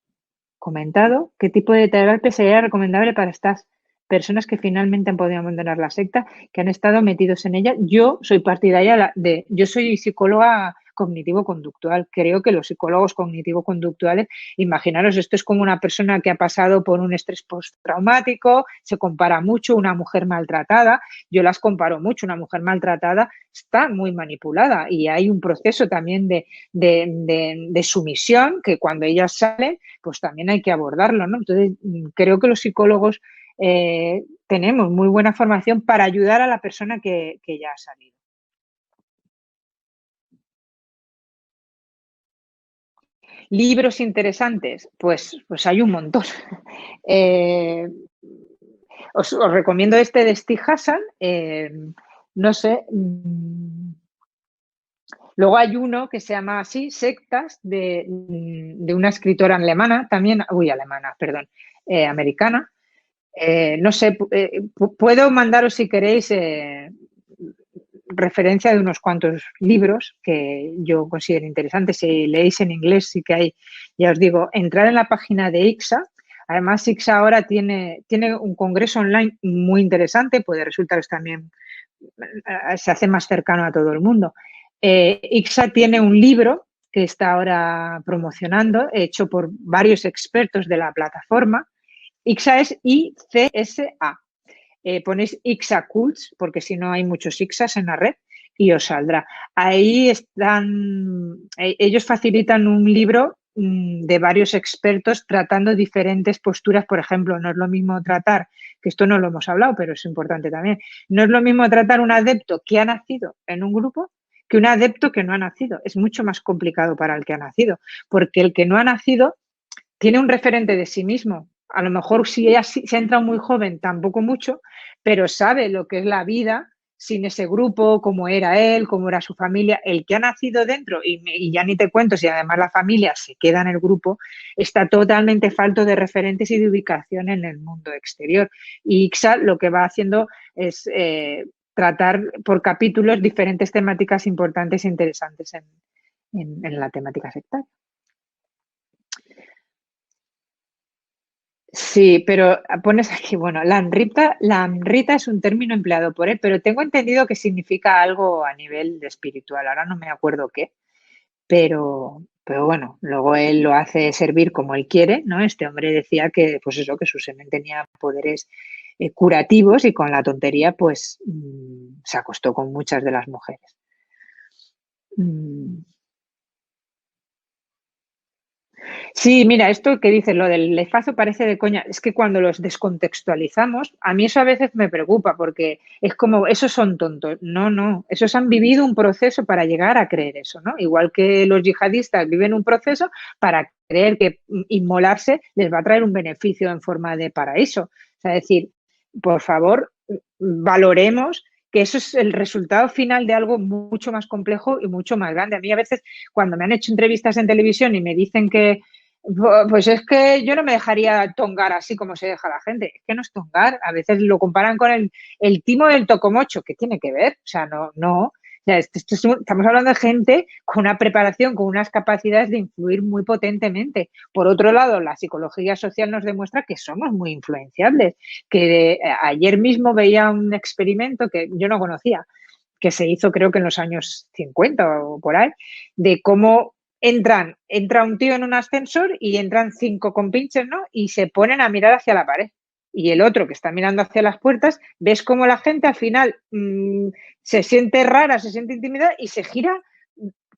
comentado. ¿Qué tipo de terapia sería recomendable para estas personas que finalmente han podido abandonar la secta, que han estado metidos en ella? Yo soy partidaria yo soy psicóloga cognitivo-conductual. Creo que los psicólogos cognitivo-conductuales, imaginaros, esto es como una persona que ha pasado por un estrés postraumático, se compara mucho, una mujer maltratada, yo las comparo mucho, una mujer maltratada está muy manipulada y hay un proceso también de sumisión que cuando ellas salen, pues también hay que abordarlo, ¿no? Entonces, creo que los psicólogos tenemos muy buena formación para ayudar a la persona que ya ha salido. Libros interesantes, pues hay un montón. Os recomiendo este de Steve Hassan, no sé. Luego hay uno que se llama así, Sectas, de una escritora alemana, también, perdón, americana. No sé, puedo mandaros si queréis referencia de unos cuantos libros que yo considero interesantes. Si leéis en inglés, sí que hay, ya os digo, entrar en la página de ICSA. Además, ICSA ahora tiene un congreso online muy interesante, puede resultaros también, se hace más cercano a todo el mundo. ICSA tiene un libro que está ahora promocionando, hecho por varios expertos de la plataforma. ICSA es ICSA. Ponéis ICSA Cults, porque si no hay muchos ICSAs en la red, y os saldrá. Ahí están, ellos facilitan un libro de varios expertos tratando diferentes posturas. Por ejemplo, no es lo mismo tratar, que esto no lo hemos hablado, pero es importante también, no es lo mismo tratar un adepto que ha nacido en un grupo que un adepto que no ha nacido. Es mucho más complicado para el que ha nacido, porque el que no ha nacido tiene un referente de sí mismo. A lo mejor si se ha entrado muy joven, tampoco mucho, pero sabe lo que es la vida sin ese grupo, cómo era él, cómo era su familia. El que ha nacido dentro, y ya ni te cuento, si además la familia se queda en el grupo, está totalmente falto de referentes y de ubicación en el mundo exterior. Y ICSA lo que va haciendo es tratar por capítulos diferentes temáticas importantes e interesantes en la temática sectaria. Sí, pero pones aquí, bueno, la amrita es un término empleado por él, pero tengo entendido que significa algo a nivel espiritual. Ahora no me acuerdo qué, pero bueno, luego él lo hace servir como él quiere, ¿no? Este hombre decía que, pues eso, que su semen tenía poderes curativos y con la tontería, pues se acostó con muchas de las mujeres. Sí, mira, esto que dices, lo del lefazo parece de coña. Es que cuando los descontextualizamos, a mí eso a veces me preocupa porque es como, esos son tontos. No, no, esos han vivido un proceso para llegar a creer eso, ¿no? Igual que los yihadistas viven un proceso para creer que inmolarse les va a traer un beneficio en forma de paraíso. O sea, es decir, por favor, valoremos que eso es el resultado final de algo mucho más complejo y mucho más grande. A mí a veces cuando me han hecho entrevistas en televisión y me dicen que pues es que yo no me dejaría tongar así como se deja la gente. Es que no es tongar. A veces lo comparan con el timo del tocomocho. ¿Qué tiene que ver? O sea, no. O sea, estamos hablando de gente con una preparación, con unas capacidades de influir muy potentemente. Por otro lado, la psicología social nos demuestra que somos muy influenciables. Ayer mismo veía un experimento que yo no conocía, que se hizo creo que en los años 50 o por ahí, de cómo entra un tío en un ascensor y entran 5 compinches, ¿no? Y se ponen a mirar hacia la pared. Y el otro que está mirando hacia las puertas, ves cómo la gente al final se siente rara, se siente intimidada y se gira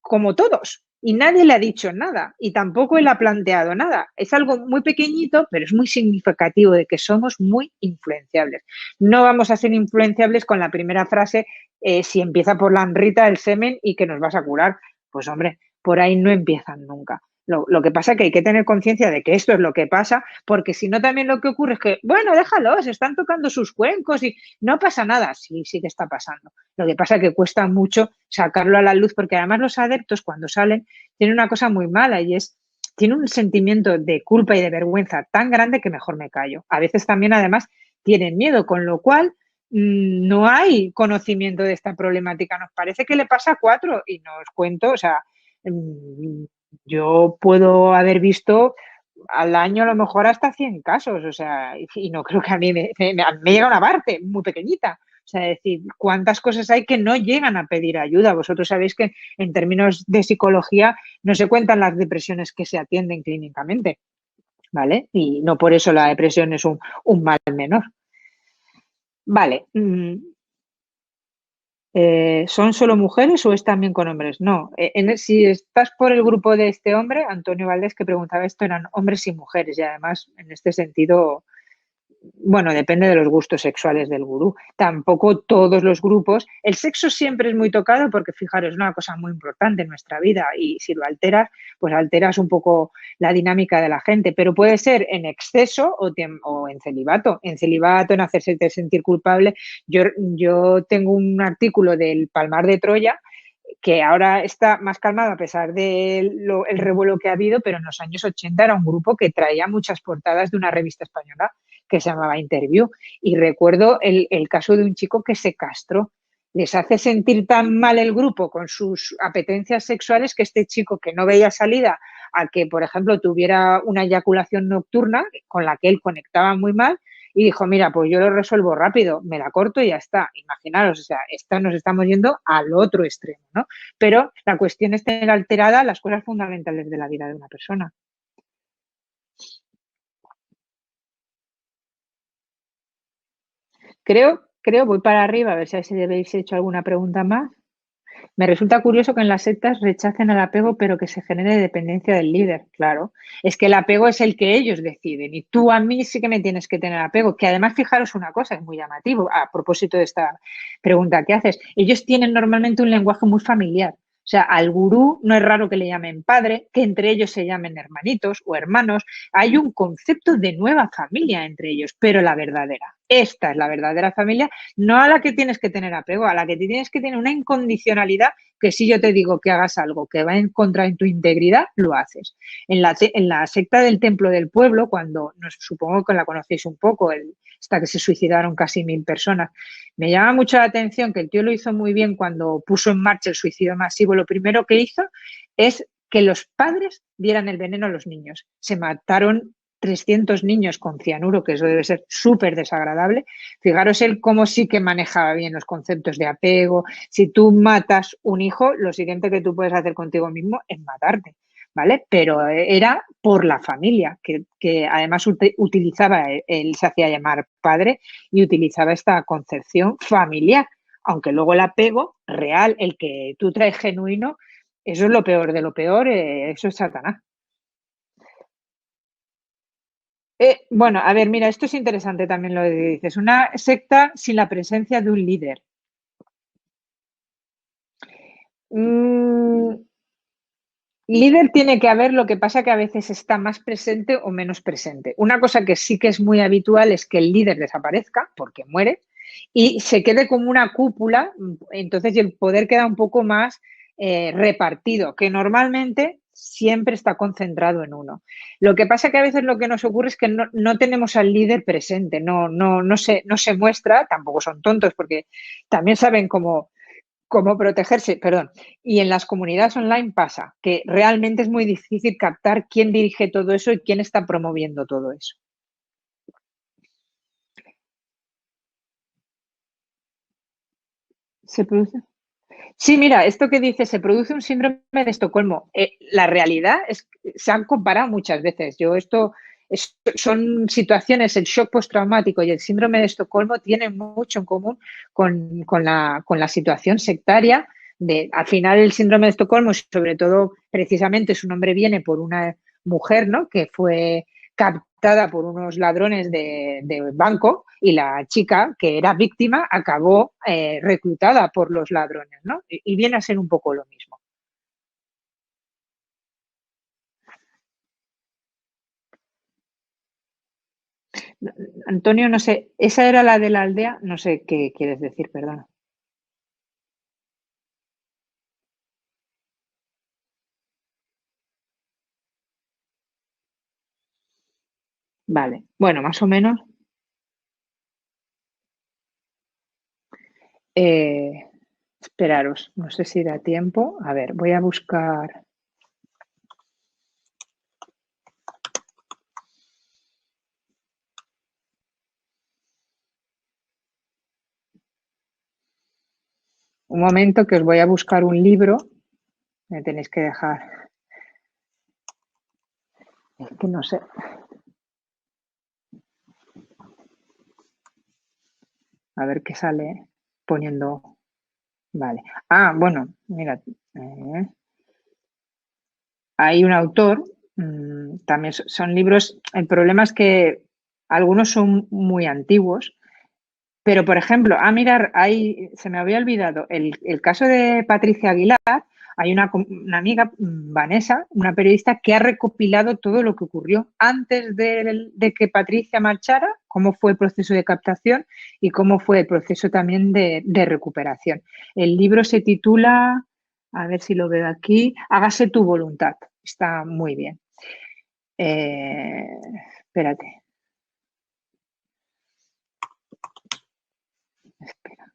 como todos. Y nadie le ha dicho nada y tampoco él ha planteado nada. Es algo muy pequeñito, pero es muy significativo de que somos muy influenciables. No vamos a ser influenciables con la primera frase, si empieza por la anrita, el semen y que nos vas a curar. Pues hombre, por ahí no empiezan nunca. Lo que pasa es que hay que tener conciencia de que esto es lo que pasa, porque si no también lo que ocurre es que, bueno, déjalo, se están tocando sus cuencos y no pasa nada. Sí, sí que está pasando. Lo que pasa es que cuesta mucho sacarlo a la luz, porque además los adeptos cuando salen tienen una cosa muy mala y es, tienen un sentimiento de culpa y de vergüenza tan grande que mejor me callo. A veces también además tienen miedo, con lo cual no hay conocimiento de esta problemática. Nos parece que le pasa a 4 y no os cuento, o sea, yo puedo haber visto al año a lo mejor hasta 100 casos, o sea, y no creo que a mí me llega una parte muy pequeñita. O sea, es decir, cuántas cosas hay que no llegan a pedir ayuda. Vosotros sabéis que en términos de psicología no se cuentan las depresiones que se atienden clínicamente, ¿vale? Y no por eso la depresión es un mal menor. Vale. ¿Son solo mujeres o es también con hombres? No, si estás por el grupo de este hombre, Antonio Valdés, que preguntaba esto, eran hombres y mujeres y además en este sentido, bueno, depende de los gustos sexuales del gurú. Tampoco todos los grupos. El sexo siempre es muy tocado porque, fijaros, es una cosa muy importante en nuestra vida y si lo alteras, pues alteras un poco la dinámica de la gente. Pero puede ser en exceso o en celibato. En celibato, en hacerse sentir culpable. Yo tengo un artículo del Palmar de Troya que ahora está más calmado a pesar del el revuelo que ha habido, pero en los años 80 era un grupo que traía muchas portadas de una revista española que se llamaba Interview. Y recuerdo el caso de un chico que se castró. Les hace sentir tan mal el grupo con sus apetencias sexuales que este chico que no veía salida a que, por ejemplo, tuviera una eyaculación nocturna con la que él conectaba muy mal, y dijo, mira, pues yo lo resuelvo rápido, me la corto y ya está. Imaginaros, o sea, nos estamos yendo al otro extremo, ¿no? Pero la cuestión es tener alterada las cosas fundamentales de la vida de una persona. Voy para arriba a ver si habéis hecho alguna pregunta más. Me resulta curioso que en las sectas rechacen el apego, pero que se genere dependencia del líder. Claro, es que el apego es el que ellos deciden y tú a mí sí que me tienes que tener apego. Que además, fijaros una cosa, es muy llamativo a propósito de esta pregunta que haces. Ellos tienen normalmente un lenguaje muy familiar. O sea, al gurú no es raro que le llamen padre, que entre ellos se llamen hermanitos o hermanos. Hay un concepto de nueva familia entre ellos, pero la verdadera. Esta es la verdadera familia, no a la que tienes que tener apego, a la que tienes que tener una incondicionalidad que si yo te digo que hagas algo que va en contra de tu integridad, lo haces. En la secta del Templo del Pueblo, cuando supongo que la conocéis un poco, hasta que se suicidaron casi 1000 personas, me llama mucho la atención que el tío lo hizo muy bien cuando puso en marcha el suicidio masivo. Lo primero que hizo es que los padres dieran el veneno a los niños. Se mataron 300 niños con cianuro, que eso debe ser súper desagradable. Fijaros él cómo sí que manejaba bien los conceptos de apego. Si tú matas un hijo, lo siguiente que tú puedes hacer contigo mismo es matarte, ¿vale? Pero era por la familia, que además utilizaba, él se hacía llamar padre y utilizaba esta concepción familiar, aunque luego el apego real, el que tú traes genuino, eso es lo peor de lo peor, eso es Satanás. Bueno, a ver, mira, esto es interesante también lo que dices. Una secta sin la presencia de un líder. Líder tiene que haber, lo que pasa que a veces está más presente o menos presente. Una cosa que sí que es muy habitual es que el líder desaparezca porque muere y se quede como una cúpula, entonces el poder queda un poco más repartido, que normalmente siempre está concentrado en uno. Lo que pasa que a veces lo que nos ocurre es que no tenemos al líder presente, no se muestra, tampoco son tontos porque también saben cómo protegerse, perdón. Y en las comunidades online pasa que realmente es muy difícil captar quién dirige todo eso y quién está promoviendo todo eso. ¿Se produce? Sí, mira, esto que dice, se produce un síndrome de Estocolmo. La realidad es que se han comparado muchas veces. Son situaciones, el shock postraumático y el síndrome de Estocolmo tienen mucho en común con la situación sectaria. Al final, el síndrome de Estocolmo, sobre todo, precisamente su nombre viene por una mujer, ¿no? Que fue captada por unos ladrones de banco y la chica que era víctima acabó reclutada por los ladrones, ¿no? Y viene a ser un poco lo mismo. Antonio, no sé, esa era la de la aldea, no sé qué quieres decir, perdona. Vale, bueno, más o menos. eh, esperaros, no sé si da tiempo. A ver, voy a buscar. Un momento que os voy a buscar un libro. Me tenéis que dejar. Es que no sé. A ver qué sale poniendo. Vale. Ah, bueno, mira. Hay un autor, también son libros. El problema es que algunos son muy antiguos, pero por ejemplo, mirar, se me había olvidado el caso de Patricia Aguilar. Hay una amiga, Vanessa, una periodista, que ha recopilado todo lo que ocurrió antes de que Patricia marchara, cómo fue el proceso de captación y cómo fue el proceso también de recuperación. El libro se titula, a ver si lo veo aquí, Hágase tu voluntad. Está muy bien. Espérate. Espera.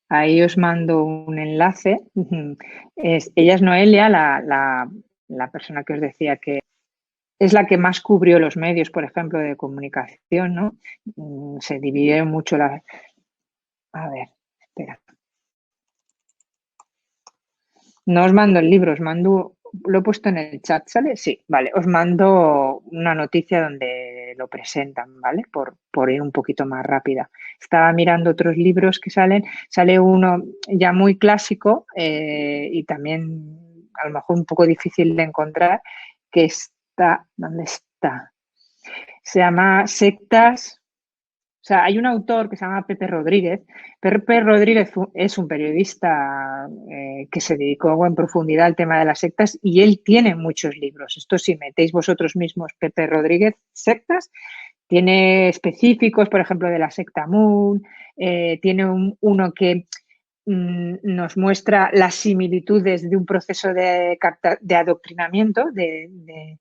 Ahí os mando un enlace. Ella es Noelia, la persona que os decía que es la que más cubrió los medios, por ejemplo, de comunicación, ¿no? Se dividieron mucho las... A ver, espera. No os mando el libro, os mando... Lo he puesto en el chat, ¿sale? Sí, vale. Os mando una noticia donde lo presentan, ¿vale? Por ir un poquito más rápida. Estaba mirando otros libros que salen. Sale uno ya muy clásico y también a lo mejor un poco difícil de encontrar, que está... ¿Dónde está? Se llama Sectas... O sea, hay un autor que se llama Pepe Rodríguez. Pepe Rodríguez es un periodista que se dedicó en profundidad al tema de las sectas y él tiene muchos libros. Esto si metéis vosotros mismos Pepe Rodríguez, sectas, tiene específicos, por ejemplo, de la secta Moon, tiene uno que nos muestra las similitudes de un proceso de adoctrinamiento, de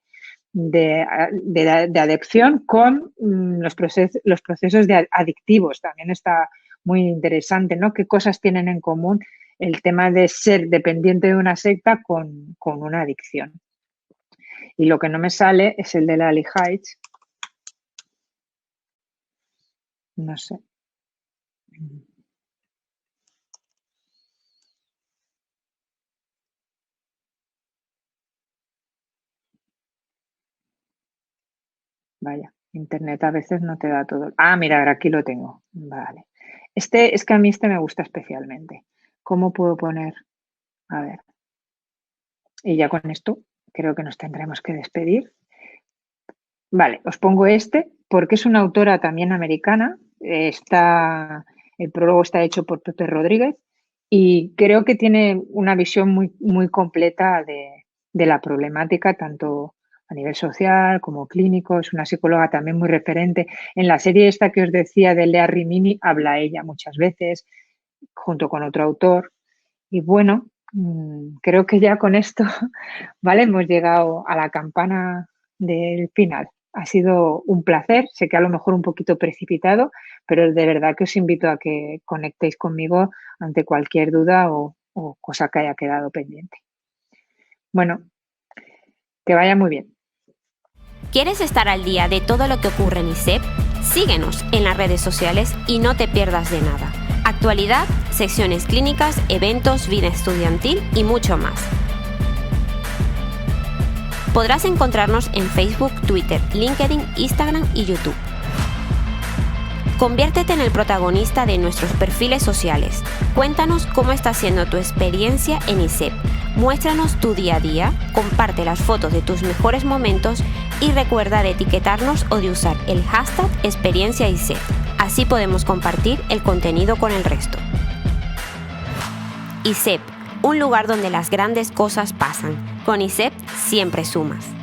adicción con los procesos adictivos. También está muy interesante, ¿no? ¿Qué cosas tienen en común el tema de ser dependiente de una secta con una adicción? Y lo que no me sale es el de la Ali Heights. No sé. Vaya, internet a veces no te da todo. Ah, mira, ahora aquí lo tengo. Vale. Es que a mí me gusta especialmente. ¿Cómo puedo poner? A ver. Y ya con esto creo que nos tendremos que despedir. Vale, os pongo este porque es una autora también americana. El prólogo está hecho por Pepe Rodríguez y creo que tiene una visión muy completa de la problemática, tanto a nivel social como clínico. Es una psicóloga también muy referente. En la serie esta que os decía de Lea Rimini habla ella muchas veces, junto con otro autor. Y bueno, creo que ya con esto, ¿vale? Hemos llegado a la campana del final. Ha sido un placer, sé que a lo mejor un poquito precipitado, pero de verdad que os invito a que conectéis conmigo ante cualquier duda o cosa que haya quedado pendiente. Bueno, que vaya muy bien. ¿Quieres estar al día de todo lo que ocurre en ISEP? Síguenos en las redes sociales y no te pierdas de nada. Actualidad, secciones clínicas, eventos, vida estudiantil y mucho más. Podrás encontrarnos en Facebook, Twitter, LinkedIn, Instagram y YouTube. Conviértete en el protagonista de nuestros perfiles sociales. Cuéntanos cómo está siendo tu experiencia en ISEP. Muéstranos tu día a día, comparte las fotos de tus mejores momentos y recuerda de etiquetarnos o de usar el hashtag #ExperienciaISEP. Así podemos compartir el contenido con el resto. ISEP, un lugar donde las grandes cosas pasan. Con ISEP siempre sumas.